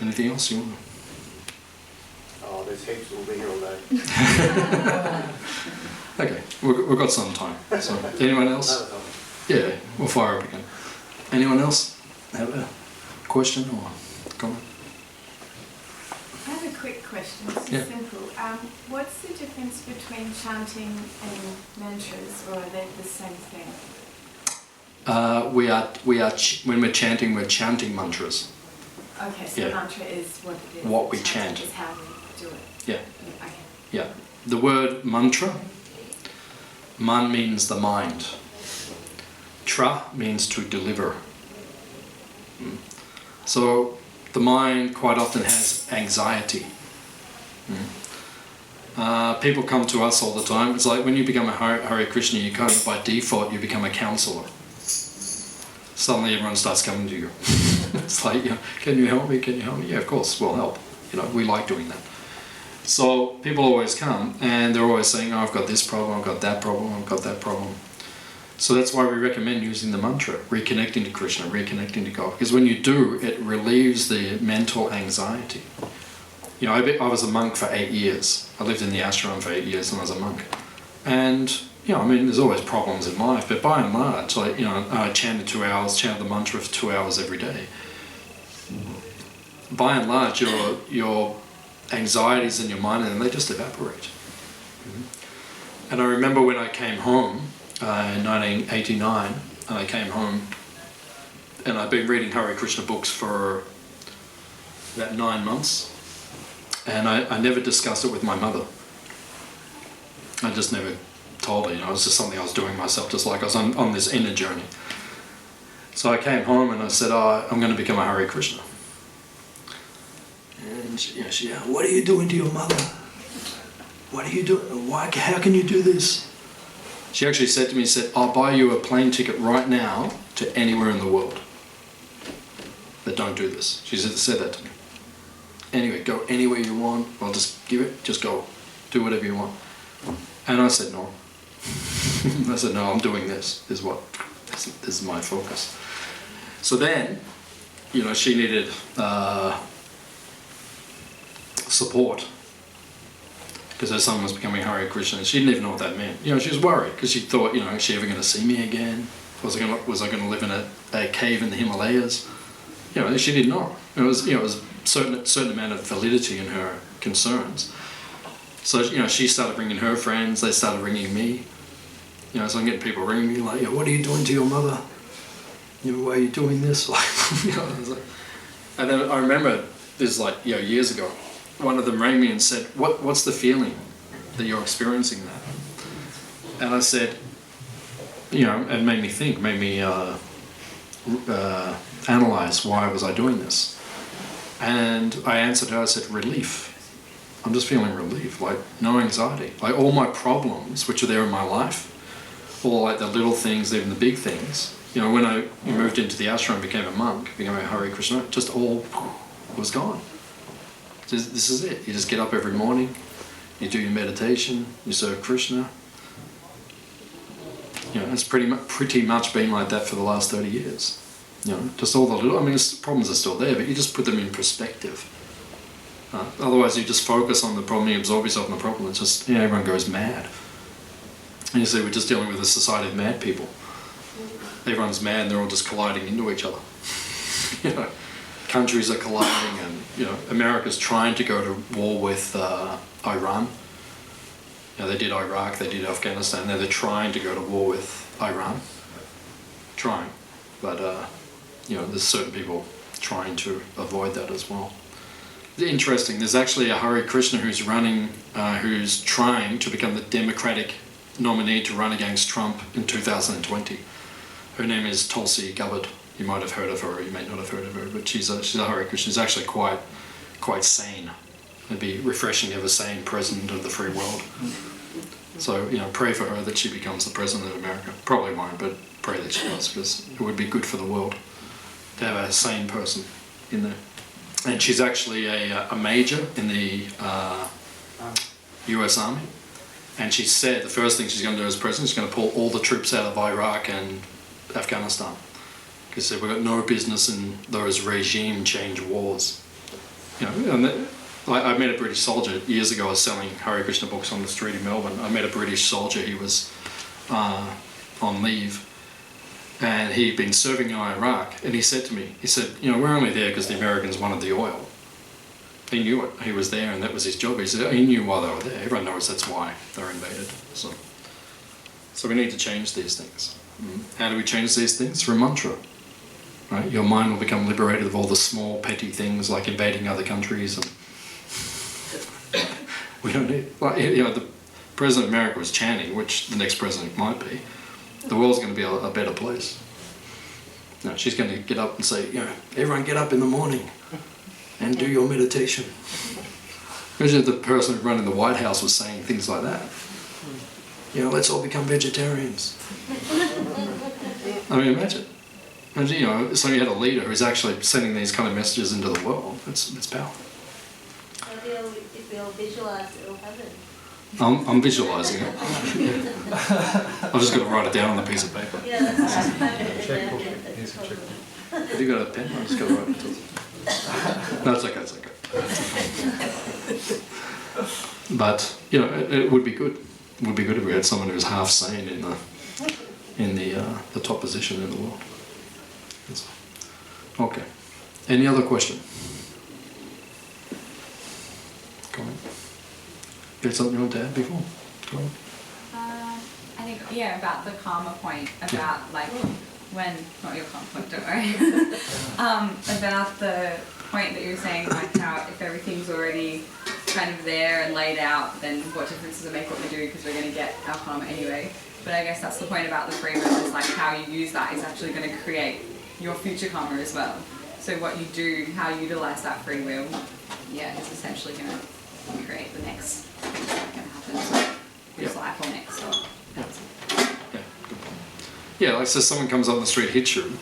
Anything else you want to? Oh, there's heaps. We'll be here all day. Okay, we've got some time. So, anyone else? Yeah, we'll fire up again. Anyone else have a question or comment? I have a quick question. It's just simple. What's the difference between chanting and mantras, or are they the same thing? When we're chanting mantras. Okay, so mantra is what it is. What we chant. Is how we do it. Yeah. Okay. Yeah. The word mantra, man means the mind. Tra means to deliver. So the mind quite often has anxiety. People come to us all the time. It's like when you become a Hare Krishna, you kind of by default you become a counselor. Suddenly everyone starts coming to you. It's like, can you help me? Can you help me? Yeah, of course, we'll help. We like doing that. So people always come and they're always saying, oh, I've got this problem, I've got that problem, I've got that problem. So that's why we recommend using the mantra, reconnecting to Krishna, reconnecting to God. Because when you do, it relieves the mental anxiety. I was a monk for 8 years. I lived in the ashram for 8 years and I was a monk. And there's always problems in life, but by and large, I chanted 2 hours, chanted the mantra for 2 hours every day. By and large, your anxieties in your mind, and they just evaporate. And I remember when I came home in 1989, and I came home, and I'd been reading Hare Krishna books for about 9 months, and I never discussed it with my mother. I just never told her, it was just something I was doing myself, just like I was on this inner journey. So I came home and I said, I'm going to become a Hare Krishna. And she what are you doing to your mother? What are you doing? How can you do this? She actually said to me, I'll buy you a plane ticket right now to anywhere in the world. But don't do this. She said that to me. Anyway, go anywhere you want. I'll just give it, just go. Do whatever you want. And I said, no. I said, no, I'm doing this. This is my focus. So then, she needed support. Because her son was becoming Hare Krishna, and she didn't even know what that meant. She was worried, because she thought, is she ever going to see me again? Was I going to live in a cave in the Himalayas? She didn't know. It was a certain amount of validity in her concerns. So, she started bringing her friends, they started ringing me. So I'm getting people ringing me like, what are you doing to your mother? Why are you doing this? And then I remember this years ago, one of them rang me and said, what's the feeling that you're experiencing that? And I said, it made me think, made me analyze why was I doing this. And I answered her, I said, relief. I'm just feeling relief, no anxiety. All my problems, which are there in my life, all the little things, even the big things, when I moved into the ashram, became a monk, became a Hare Krishna, just all was gone. This is it. You just get up every morning, you do your meditation, you serve Krishna. It's pretty much been like that for the last 30 years. Just all the little, problems are still there, but you just put them in perspective. Otherwise you just focus on the problem, you absorb yourself in the problem, it's just, everyone goes mad. And you see, we're just dealing with a society of mad people. everyone's mad. They're all just colliding into each other. You know, countries are colliding, and you know, America's trying to go to war with Iran. You know, they did Iraq, they did Afghanistan. Now they're trying to go to war with Iran. Trying, but you know, there's certain people trying to avoid that as well. Interesting. There's actually a Hare Krishna who's running, who's trying to become the Democratic nominee to run against Trump in 2020. Her name is Tulsi Gabbard. You might have heard of her, or you may not have heard of her, but she's a Hare Krishna. She's actually quite sane. It'd be refreshing to have a sane president of the free world. So, you know, pray for her that she becomes the president of America. Probably won't, but pray that she does, because it would be good for the world to have a sane person in there. And she's actually a major in the US Army. And she said the first thing she's going to do as president is going to pull all the troops out of Iraq and Afghanistan. Because she said we've got no business in those regime change wars. You know, and I met a British soldier years ago. I was selling Hare Krishna books on the street in Melbourne. I met a British soldier. He was on leave. And he'd been serving in Iraq, and he said to me, he said, you know, we're only there because the Americans wanted the oil. He knew it. He was there, and that was his job. He said he knew why they were there. Everyone knows that's why they're invaded. So we need to change these things. How do we change these things? Through mantra. Right? Your mind will become liberated of all the small, petty things like invading other countries. And we don't need, like, you know, the President of America was chanting, which the next president might be. The world's going to be a better place. No, she's going to get up and say, you know, everyone get up in the morning and do your meditation. Imagine if the person running the White House was saying things like that. You know, let's all become vegetarians. I mean, imagine, you know, so you had a leader who's actually sending these kind of messages into the world. It's powerful. If we all visualise it, it'll happen. I'm visualising it. I've just got to write it down on a piece of paper. Yeah, that's Checkbook. Here's a checkbook. Have you got a pen? I've just got to write it down. No, it's okay, it's okay. But, you know, it would be good. It would be good if we had someone who's half sane in the top position in the world. Okay. Any other question? Comment? You had something you want to add before? Go on. I think, yeah, about the karma point, about like when, not your karma point, don't worry, about the point that you were saying, like how if everything's already kind of there and laid out, then what difference does it make what we do, because we're going to get our karma anyway. But I guess that's the point about the free will, is like how you use that is actually going to create your future karma as well. So what you do, how you utilise that free will, is essentially going to create the next thing that's going to happen. So this life or next. So that's it. Yeah, like so someone comes up the street, hits you,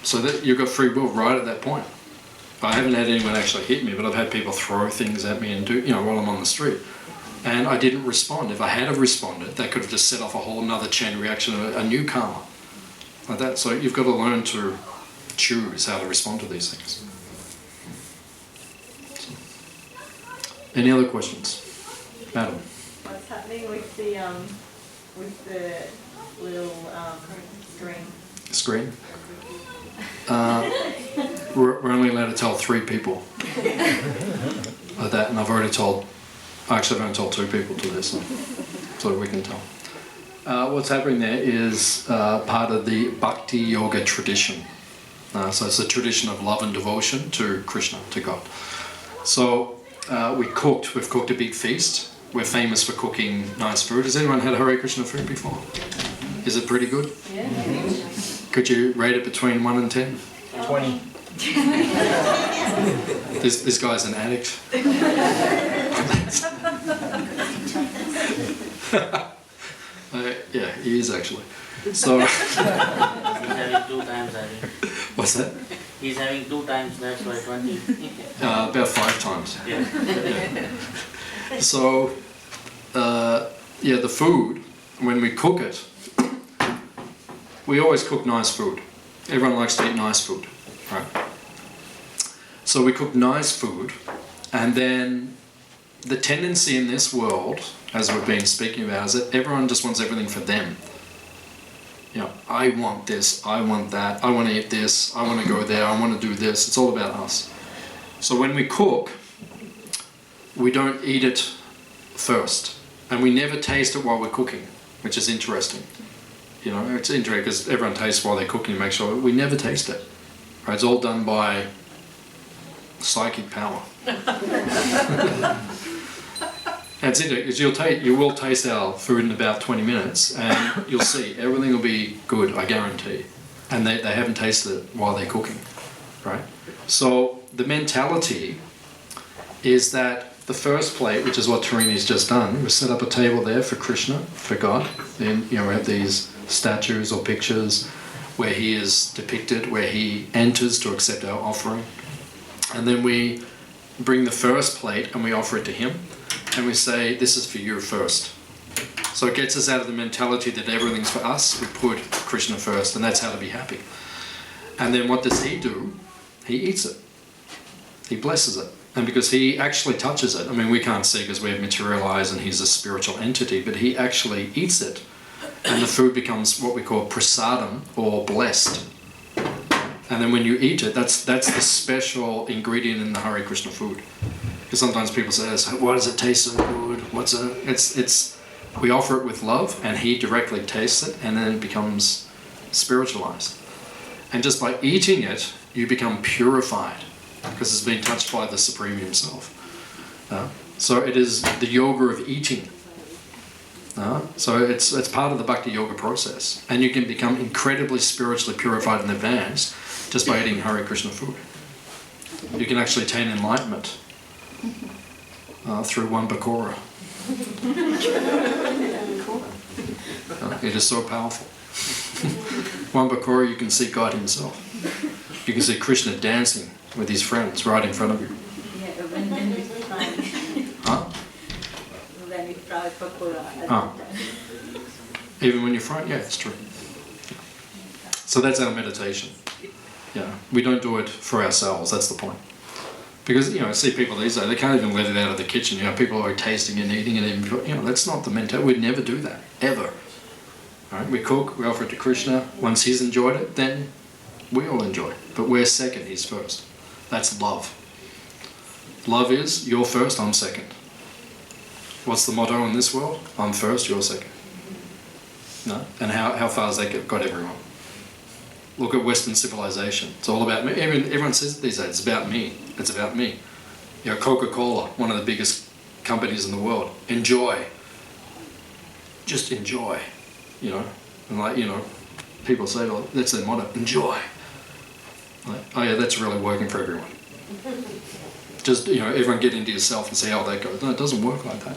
so that you've got free will right at that point. I haven't had anyone actually hit me, but I've had people throw things at me and do, you know, while I'm on the street. And I didn't respond. If I had have responded, that could have just set off a whole nother chain reaction, a new karma. Like that. So you've got to learn to choose how to respond to these things. So, any other questions? Madam? What's happening with the little screen? Screen? We're only allowed to tell 3 people like that, and I've only told 2 people to this, so we can tell. What's happening there is part of the Bhakti Yoga tradition. So it's a tradition of love and devotion to Krishna, to God. So we've cooked a big feast. We're famous for cooking nice food. Has anyone had Hare Krishna food before? Is it pretty good? Yeah. Could you rate it between 1 and 10? 20. This guy's an addict. Yeah, he is actually. So. He's having 2 times, I think. What's that? He's having 2 times, that's why 20. About 5 times. Yeah. Yeah. So, the food, when we cook it, we always cook nice food. Everyone likes to eat nice food, right? So we cook nice food, and then the tendency in this world, as we've been speaking about, is that everyone just wants everything for them. You know, I want this, I want that, I want to eat this, I want to go there, I want to do this. It's all about us. So when we cook, we don't eat it first. And we never taste it while we're cooking, which is interesting. You know, it's interesting because everyone tastes while they're cooking to make sure. We never taste it. Right? It's all done by psychic power. And it's interesting because you will taste our food in about 20 minutes and you'll see everything will be good, I guarantee. And they haven't tasted it while they're cooking. Right? So the mentality is that the first plate, which is what Tarini's just done, we set up a table there for Krishna, for God. Then we have these statues or pictures where he is depicted, where he enters to accept our offering. And then we bring the first plate and we offer it to him. And we say, this is for you first. So it gets us out of the mentality that everything's for us. We put Krishna first, and that's how to be happy. And then what does he do? He eats it. He blesses it. And because he actually touches it, I mean, we can't see because we have material eyes and he's a spiritual entity, but he actually eats it. And the food becomes what we call prasadam, or blessed. And then when you eat it, that's the special ingredient in the Hare Krishna food. Because sometimes people say, why does it taste so good? We offer it with love, and he directly tastes it, and then it becomes spiritualized. And just by eating it, you become purified, because it's been touched by the Supreme himself. So it is the yoga of eating. So it's part of the Bhakti Yoga process. And you can become incredibly spiritually purified and advanced just by eating Hare Krishna food. You can actually attain enlightenment through one pakora. It is so powerful. One pakora, you can see God himself. You can see Krishna dancing with his friends right in front of you. Yeah, when we try. Huh? When we try pakora. Even when you're frightened? Yeah, it's true. So that's our meditation. Yeah, we don't do it for ourselves, that's the point. Because, I see people these days, they can't even let it out of the kitchen. People are tasting and eating and even, that's not the mentality. We'd never do that, ever. All right? We cook, we offer it to Krishna. Once he's enjoyed it, then we all enjoy it. But we're second, he's first. That's love. Love is, you're first, I'm second. What's the motto in this world? I'm first, you're second. No? And how far has that got everyone? Look at Western civilization. It's all about me. Everyone says these days, it's about me. It's about me. Coca-Cola, one of the biggest companies in the world. Enjoy. Just enjoy. And people say, well, that's their motto. Enjoy. Like, oh yeah, that's really working for everyone. Just, everyone get into yourself and see how that goes. No, it doesn't work like that.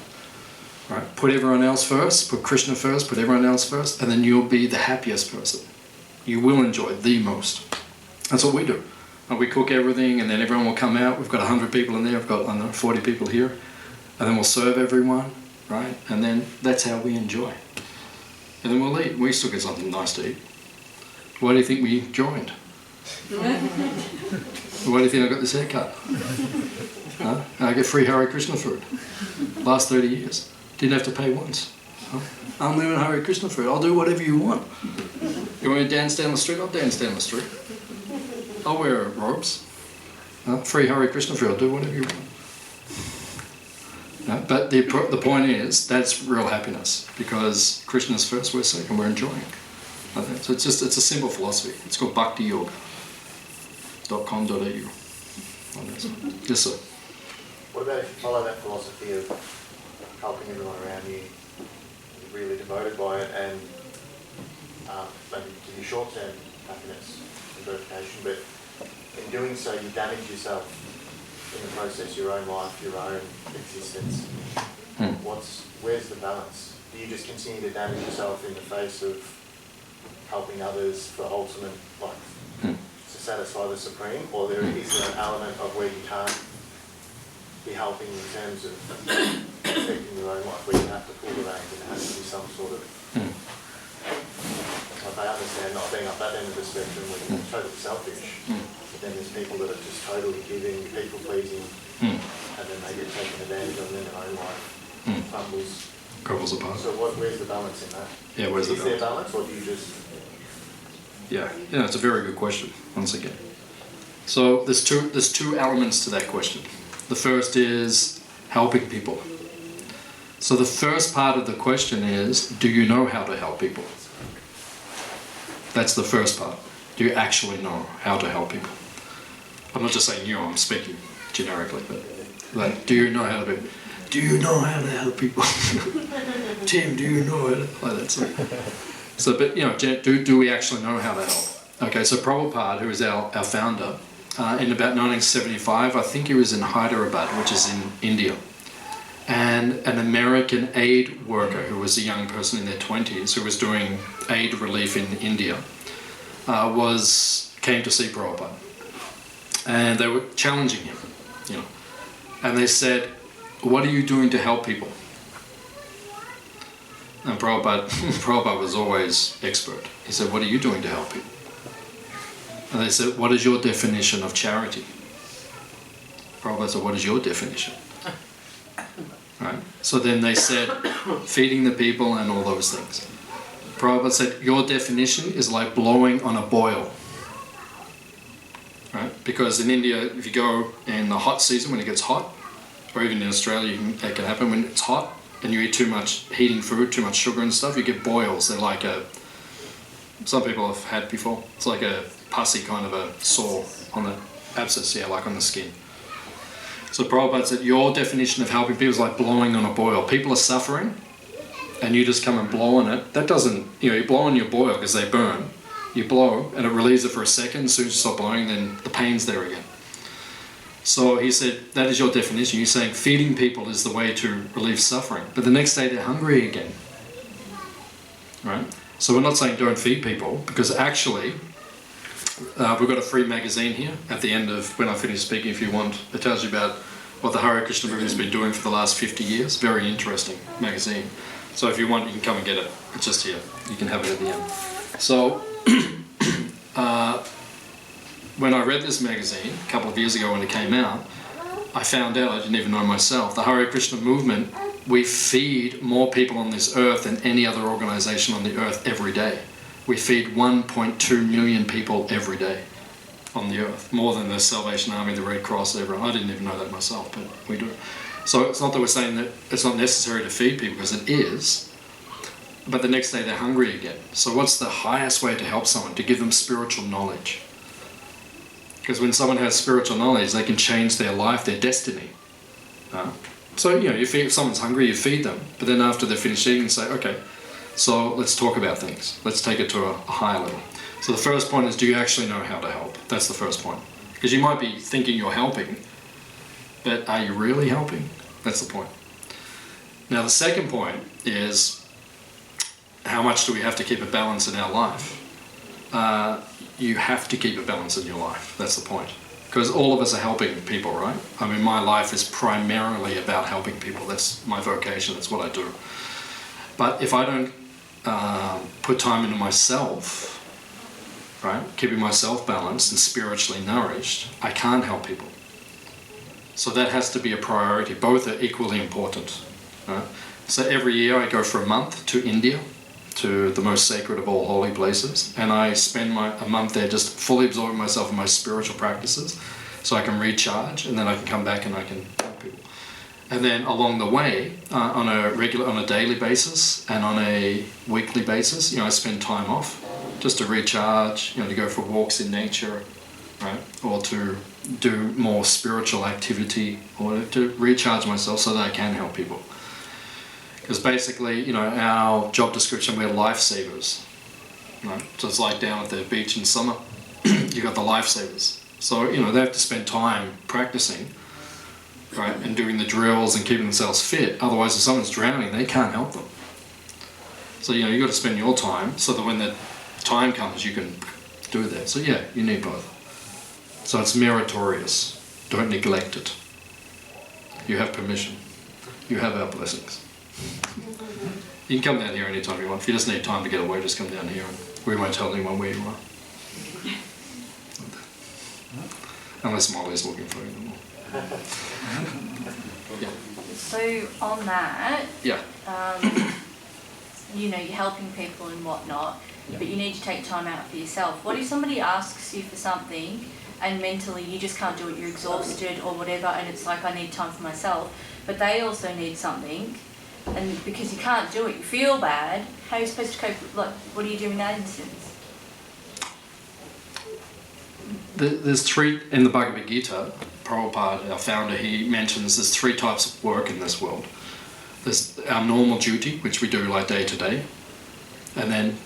Right? Put everyone else first, put Krishna first, put everyone else first, and then you'll be the happiest person. You will enjoy the most. That's what we do. We cook everything, and then everyone will come out. We've got 100 people in there. We've got 40 people here. And then we'll serve everyone, right? And then that's how we enjoy. And then we'll eat. We still get something nice to eat. Why do you think we joined? Why do you think I got this haircut? I get free Hare Krishna food. Last 30 years. Didn't have to pay once. I'm living Hare Krishna food. I'll do whatever you want. You want me to dance down the street? I'll dance down the street. I'll wear robes. Free Hare Krishna food. I'll do whatever you want. But the point is, that's real happiness, because Krishna's first, we're second, we're enjoying. So it's a simple philosophy. It's called Bhakti Yoga. .com.au. Yes, sir. What about if you follow that philosophy of helping everyone around you, you're really devoted by it, and maybe give you short-term happiness and gratification, but in doing so you damage yourself in the process, your own life, your own existence. Where's the balance? Do you just continue to damage yourself in the face of helping others for ultimate, to satisfy the Supreme, or is there an element of where you can't be helping in terms of affecting your own life, where you have to pull the reins and there has to be some sort of... Like I understand not being up that end of the spectrum where you're totally selfish, but then there's people that are just totally giving, people pleasing, and then they get taken advantage of and then their own life crumbles. couples apart. So where's the balance in that? Yeah, where's the Is there balance? balance, or do you just... Yeah, it's a very good question, once again. So there's two elements to that question. The first is helping people. So the first part of the question is, do you know how to help people? That's the first part. Do you actually know how to help people? I'm not just saying you, I'm speaking generically, but like, do you know how to help people? Tim, do you know how to, like that sort of. So, but do we actually know how to help? Okay, so Prabhupada, who is our founder, in about 1975, I think he was in Hyderabad, which is in India, and an American aid worker who was a young person in their 20s who was doing aid relief in India came to see Prabhupada, and they were challenging him, and they said, "What are you doing to help people?" And Prabhupada was always expert. He said, "What are you doing to help people?" And they said, "What is your definition of charity?" Prabhupada said, "What is your definition?" Right? So then they said, feeding the people and all those things. Prabhupada said, "Your definition is like blowing on a boil." Right? Because in India, if you go in the hot season when it gets hot, or even in Australia, it can happen when it's hot, and you eat too much heating food, too much sugar and stuff, you get boils. They're like some people have had before. It's like a pussy kind of a sore on the abscess, like on the skin. So Prabhupada said, your definition of helping people is like blowing on a boil. People are suffering, and you just come and blow on it. That doesn't, you blow on your boil because they burn. You blow, and it relieves it for a second. As soon as you stop blowing, then the pain's there again. So he said, that is your definition. You're saying feeding people is the way to relieve suffering. But the next day they're hungry again. Right? So we're not saying don't feed people, because actually, we've got a free magazine here at the end of, when I finish speaking, if you want. It tells you about what the Hare Krishna movement has been doing for the last 50 years. Very interesting magazine. So if you want, you can come and get it. It's just here. You can have it at the end. So, when I read this magazine a couple of years ago when it came out, I found out, I didn't even know myself, the Hare Krishna movement, we feed more people on this earth than any other organization on the earth every day. We feed 1.2 million people every day on the earth, more than the Salvation Army, the Red Cross, everyone. I didn't even know that myself, but we do. So it's not that we're saying that it's not necessary to feed people, because it is, but the next day they're hungry again. So what's the highest way to help someone? To give them spiritual knowledge. Because when someone has spiritual knowledge, they can change their life, their destiny. So, if someone's hungry, you feed them, but then after they're finished eating, you say, okay, so let's talk about things. Let's take it to a higher level. So the first point is, do you actually know how to help? That's the first point. Because you might be thinking you're helping, but are you really helping? That's the point. Now the second point is, how much do we have to keep a balance in our life? You have to keep a balance in your life. That's the point. Because all of us are helping people, right? I mean, my life is primarily about helping people. That's my vocation. That's what I do. But if I don't put time into myself, right, keeping myself balanced and spiritually nourished, I can't help people. So that has to be a priority. Both are equally important. Right? So every year I go for a month to India, to the most sacred of all holy places, and I spend a month there just fully absorbing myself in my spiritual practices, so I can recharge, and then I can come back and I can help people. And then along the way, on a daily basis and on a weekly basis, I spend time off just to recharge, to go for walks in nature, right, or to do more spiritual activity, or to recharge myself so that I can help people. Because basically, our job description, we're lifesavers. Right? So it's like down at the beach in summer, you got the lifesavers. So, they have to spend time practicing, right, and doing the drills and keeping themselves fit. Otherwise, if someone's drowning, they can't help them. So, you've got to spend your time so that when the time comes, you can do that. So, yeah, you need both. So it's meritorious. Don't neglect it. You have permission. You have our blessings. You can come down here anytime you want. If you just need time to get away, just come down here and we won't tell anyone where you are. Unless Molly's looking for you. Yeah. So on that, Yeah. you know, you're helping people and whatnot, Yeah. but you need to take time out for yourself. What if somebody asks you for something and mentally you just can't do it, you're exhausted or whatever, and it's like, I need time for myself, but they also need something, and because you can't do it, you feel bad, how are you supposed to cope? Like, what do you do in that instance? There's three, in the Bhagavad Gita, Prabhupada, our founder, he mentions there's three types of work in this world. There's our normal duty, which we do like day to day, and then,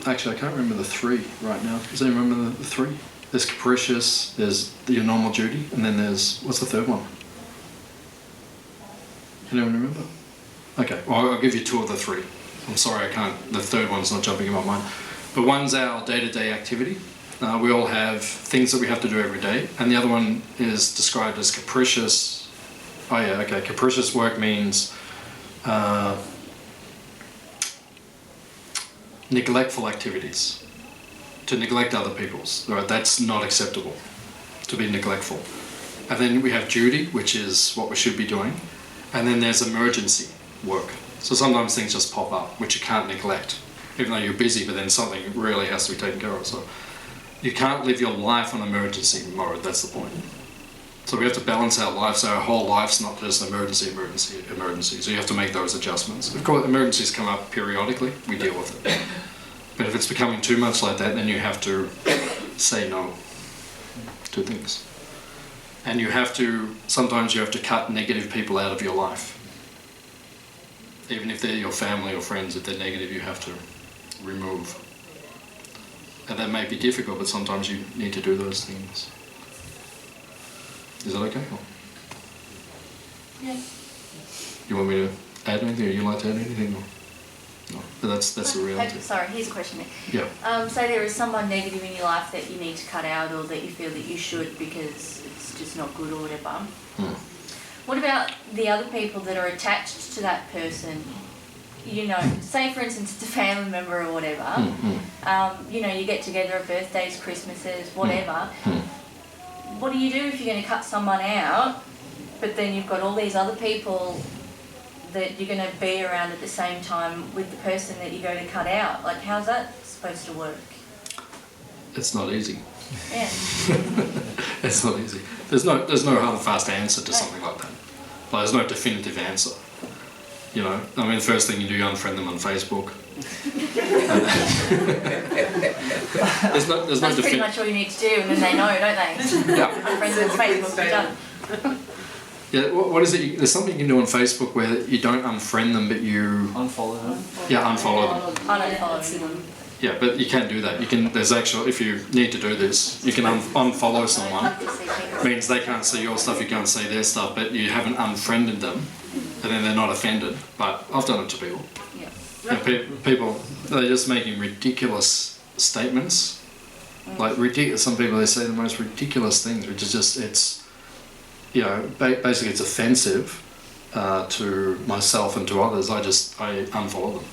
actually I can't remember the three right now. Does anyone remember the three? There's capricious, there's your normal duty, and then there's, what's the third one? Anyone remember? Okay, well I'll give you two of the three. I'm sorry I can't, the third one's not jumping in my mind. But one's our day-to-day activity. We all have things that we have to do every day, and the other one is described as capricious. Oh yeah, okay, capricious work means neglectful activities. To neglect other people's, right? That's not acceptable, to be neglectful. And then we have duty, which is what we should be doing. And then there's emergency work. So sometimes things just pop up, which you can't neglect, even though you're busy, but then something really has to be taken care of. So you can't live your life on emergency mode, that's the point. So we have to balance our life, so our whole life's not just emergency. So you have to make those adjustments. Of course, emergencies come up periodically, we deal with it. But if it's becoming too much like that, then you have to say no to things. And you have to, sometimes you have to cut negative people out of your life. Even if they're your family or friends, if they're negative, you have to remove. And that may be difficult, but sometimes you need to do those things. Is that okay? Yeah. You want me to add anything, or you like to add anything? Or? No, but that's the reality. Sorry, here's a question then. Yeah. Say there is someone negative in your life that you need to cut out, or that you feel that you should because it's just not good or whatever. What about the other people that are attached to that person? You know, say for instance it's a family member or whatever. You know, you get together at birthdays, Christmases, whatever. What do you do if you're going to cut someone out, but then you've got all these other people that you're going to be around at the same time with the person that you're going to cut out? Like, how's that supposed to work? It's not easy. Yeah. It's not easy. There's no hard and fast answer to something like that. Like, there's no definitive answer. You know, I mean, the first thing you do, you unfriend them on Facebook. There's That's pretty much all you need to do, and then they know, don't they? Yeah. Unfriend them on Facebook, you're done. Yeah, what is it? There's something you can do on Facebook where you don't unfriend them, but you Unfollow them. Yeah, unfollow them. Unfollow them. Yeah, but you can do that. You can. There's actually, if you need to do this, you can unfollow someone. It means they can't see your stuff, you can't see their stuff, but you haven't unfriended them, and then they're not offended. But I've done it to people. Yeah. People, they're just making ridiculous statements. Like ridiculous. Some people, they say the most ridiculous things, which is just, it's, you know, basically it's offensive to myself and to others. I unfollow them.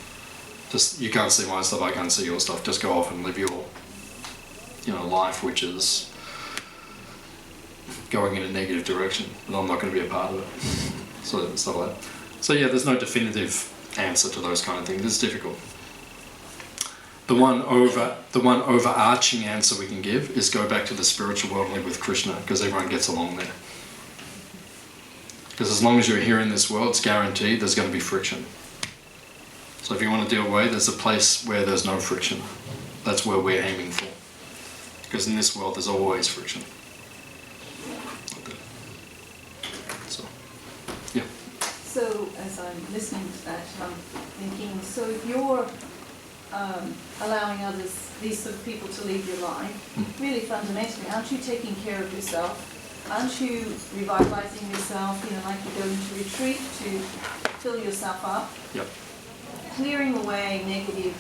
Just, you can't see my stuff, I can't see your stuff. Just go off and live your, you know, life, which is going in a negative direction, and I'm not going to be a part of it. So stuff like that. So yeah, there's no definitive answer to those kind of things. It's difficult. The one overarching answer we can give is go back to the spiritual world and live with Krishna, because everyone gets along there. Because as long as you're here in this world, it's guaranteed there's going to be friction. So if you want to deal away, there's a place where there's no friction. That's where we're aiming for. Because in this world, there's always friction. So, yeah. So as I'm listening to that, I'm thinking, so if you're allowing others, these sort of people to lead your life, really fundamentally, aren't you taking care of yourself? Aren't you revitalizing yourself, you know, like you go into retreat to fill yourself up? Yep. Clearing away negative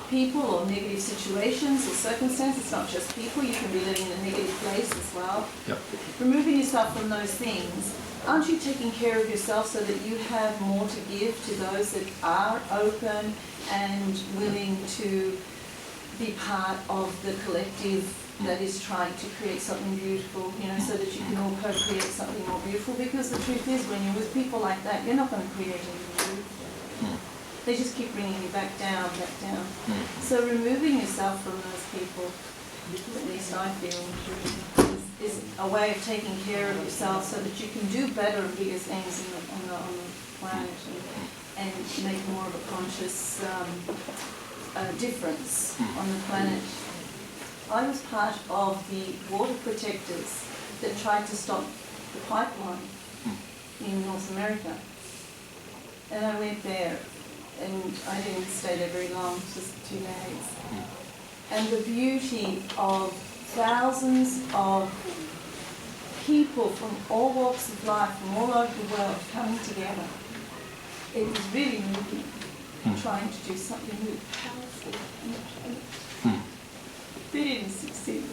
people or negative situations or circumstances. It's not just people, you can be living in a negative place as well. Yep. Removing yourself from those things, aren't you taking care of yourself so that you have more to give to those that are open and willing to be part of the collective that is trying to create something beautiful, you know, so that you can all co-create something more beautiful. Because the truth is, when you're with people like that, you're not going to create anything beautiful. They just keep bringing you back down, back down. So removing yourself from those people, at least I feel, is a way of taking care of yourself so that you can do better and bigger things on the planet and make more of a conscious difference on the planet. I was part of the water protectors that tried to stop the pipeline in North America. And I went there, and I didn't stay there very long, just 2 days. And the beauty of thousands of people from all walks of life, from all over the world, coming together, it was really moving, trying to do something really powerful on the planet. They didn't succeed,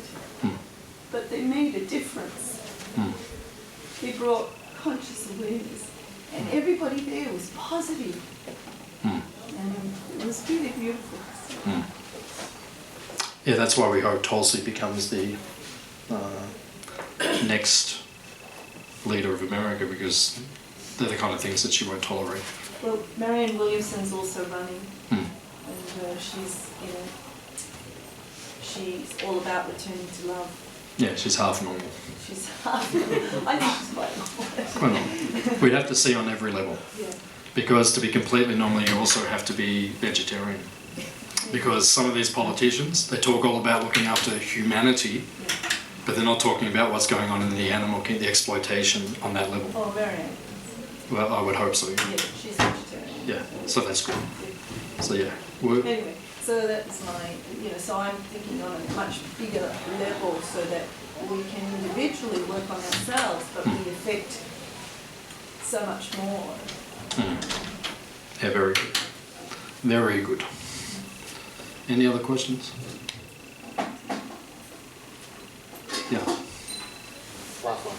but they made a difference. They brought conscious awareness, and everybody there was positive. And it was really beautiful. Yeah, that's why we hope Tulsi becomes the next leader of America, because they're the kind of things that she won't tolerate. Well, Marianne Williamson's also running, and she's all about returning to love. Yeah, she's half normal. She's half normal. I think she's quite normal. Well, we'd have to see on every level. Yeah. Because to be completely normal, you also have to be vegetarian. Because some of these politicians, they talk all about looking after humanity, but they're not talking about what's going on in the animal, the exploitation on that level. Oh, very nice. Well, I would hope so. Yeah, she's vegetarian. Yeah, so that's good. So yeah. Anyway, so that's my, so I'm thinking on a much bigger level so that we can individually work on ourselves, but we affect so much more. Yeah, very good. Very good. Any other questions? Yeah. Last one.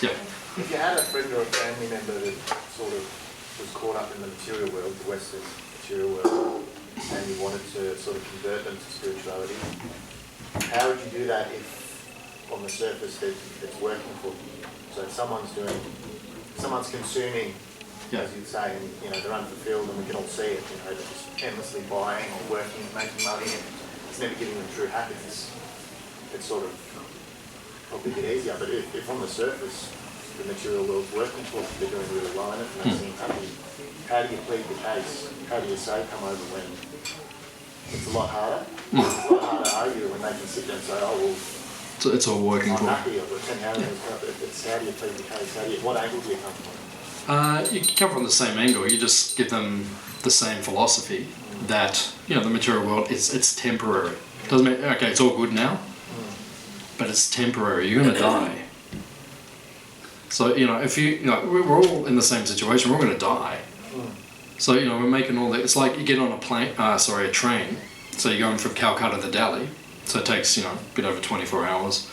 Yeah. If you had a friend or a family member that sort of was caught up in the material world, the Western material world, and you wanted to sort of convert them to spirituality, how would you do that if on the surface it's working for you? So if someone's consuming, as you'd say, and they're unfulfilled, and we can all see it, they're just endlessly buying or working and making money, and it's never giving them true happiness. It's sort of probably a bit easier, but if on the surface the material world's working for them, they're doing really well in it and they seem happy, how do you plead the case? How do you say come over when it's a lot harder? It's a lot harder to argue when they can sit there and say, oh well, so it's all working for I'm happy, I've got 10 houses, it's how do you plead the case? What angle do you come from? You can come from the same angle. You just give them the same philosophy that the material world it's temporary. Doesn't mean okay, it's all good now, but it's temporary. You're going to die. So if we're all in the same situation. We're all going to die. So we're making all that. It's like you get on a train. So you're going from Calcutta to Delhi. So it takes a bit over 24 hours.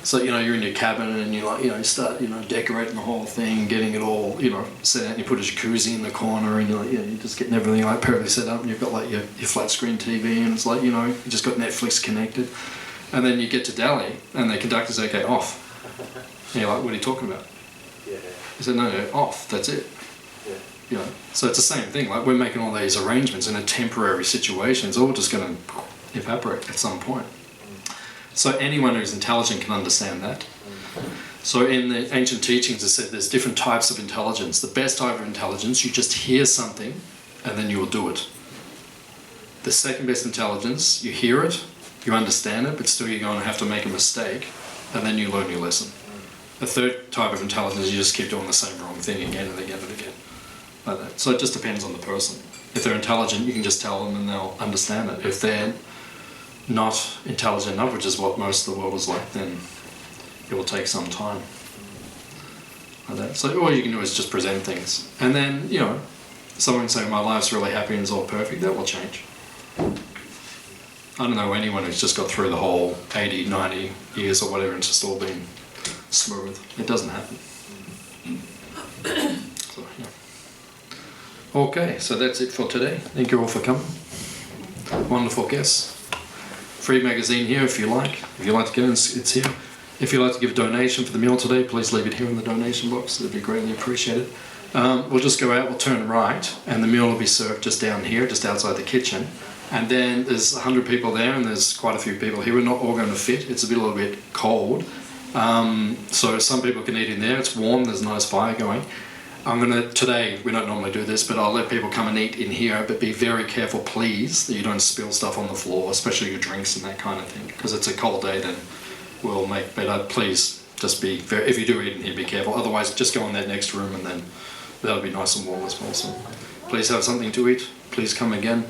So you're in your cabin and you start decorating the whole thing, getting it all set out. And you put a jacuzzi in the corner and you're just getting everything perfectly set up. And you've got your flat screen TV and it's you just got Netflix connected. And then you get to Delhi and the conductor says, okay, off. And you're like, what are you talking about? Yeah. He said, no, off. That's it. Yeah. So it's the same thing. Like we're making all these arrangements in a temporary situation. It's all just going to evaporate at some point. So anyone who's intelligent can understand that. So in the ancient teachings it said there's different types of intelligence. The best type of intelligence, you just hear something and then you will do it. The second best intelligence, you hear it, you understand it, but still you're going to have to make a mistake and then you learn your lesson. The third type of intelligence, you just keep doing the same wrong thing again and again and again. Like that. So it just depends on the person. If they're intelligent, you can just tell them and they'll understand it. If they're not intelligent enough, which is what most of the world is like, then it will take some time. Like that. So all you can do is just present things. And then, someone can say, my life's really happy and it's all perfect. That will change. I don't know anyone who's just got through the whole 80, 90 years or whatever and it's just all been smooth. It doesn't happen. So, yeah. Okay, so that's it for today. Thank you all for coming. wonderful guests. Free magazine here if you like. If you like to get in, it's here. If you'd like to give a donation for the meal today, please leave it here in the donation box. It'd be greatly appreciated. We'll just go out, we'll turn right, and the meal will be served just down here, just outside the kitchen. And then there's 100 people there, and there's quite a few people here. We're not all going to fit. It's a little bit cold. So some people can eat in there. It's warm, there's a nice fire going. Today, we don't normally do this, but I'll let people come and eat in here, but be very careful, please, that you don't spill stuff on the floor, especially your drinks and that kind of thing, because it's a cold day then we'll make better. Please, just be very, if you do eat in here, be careful. Otherwise, just go in that next room and then that'll be nice and warm as well. So please have something to eat. Please come again.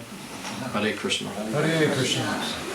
Hare Krishna. Hare Krishna.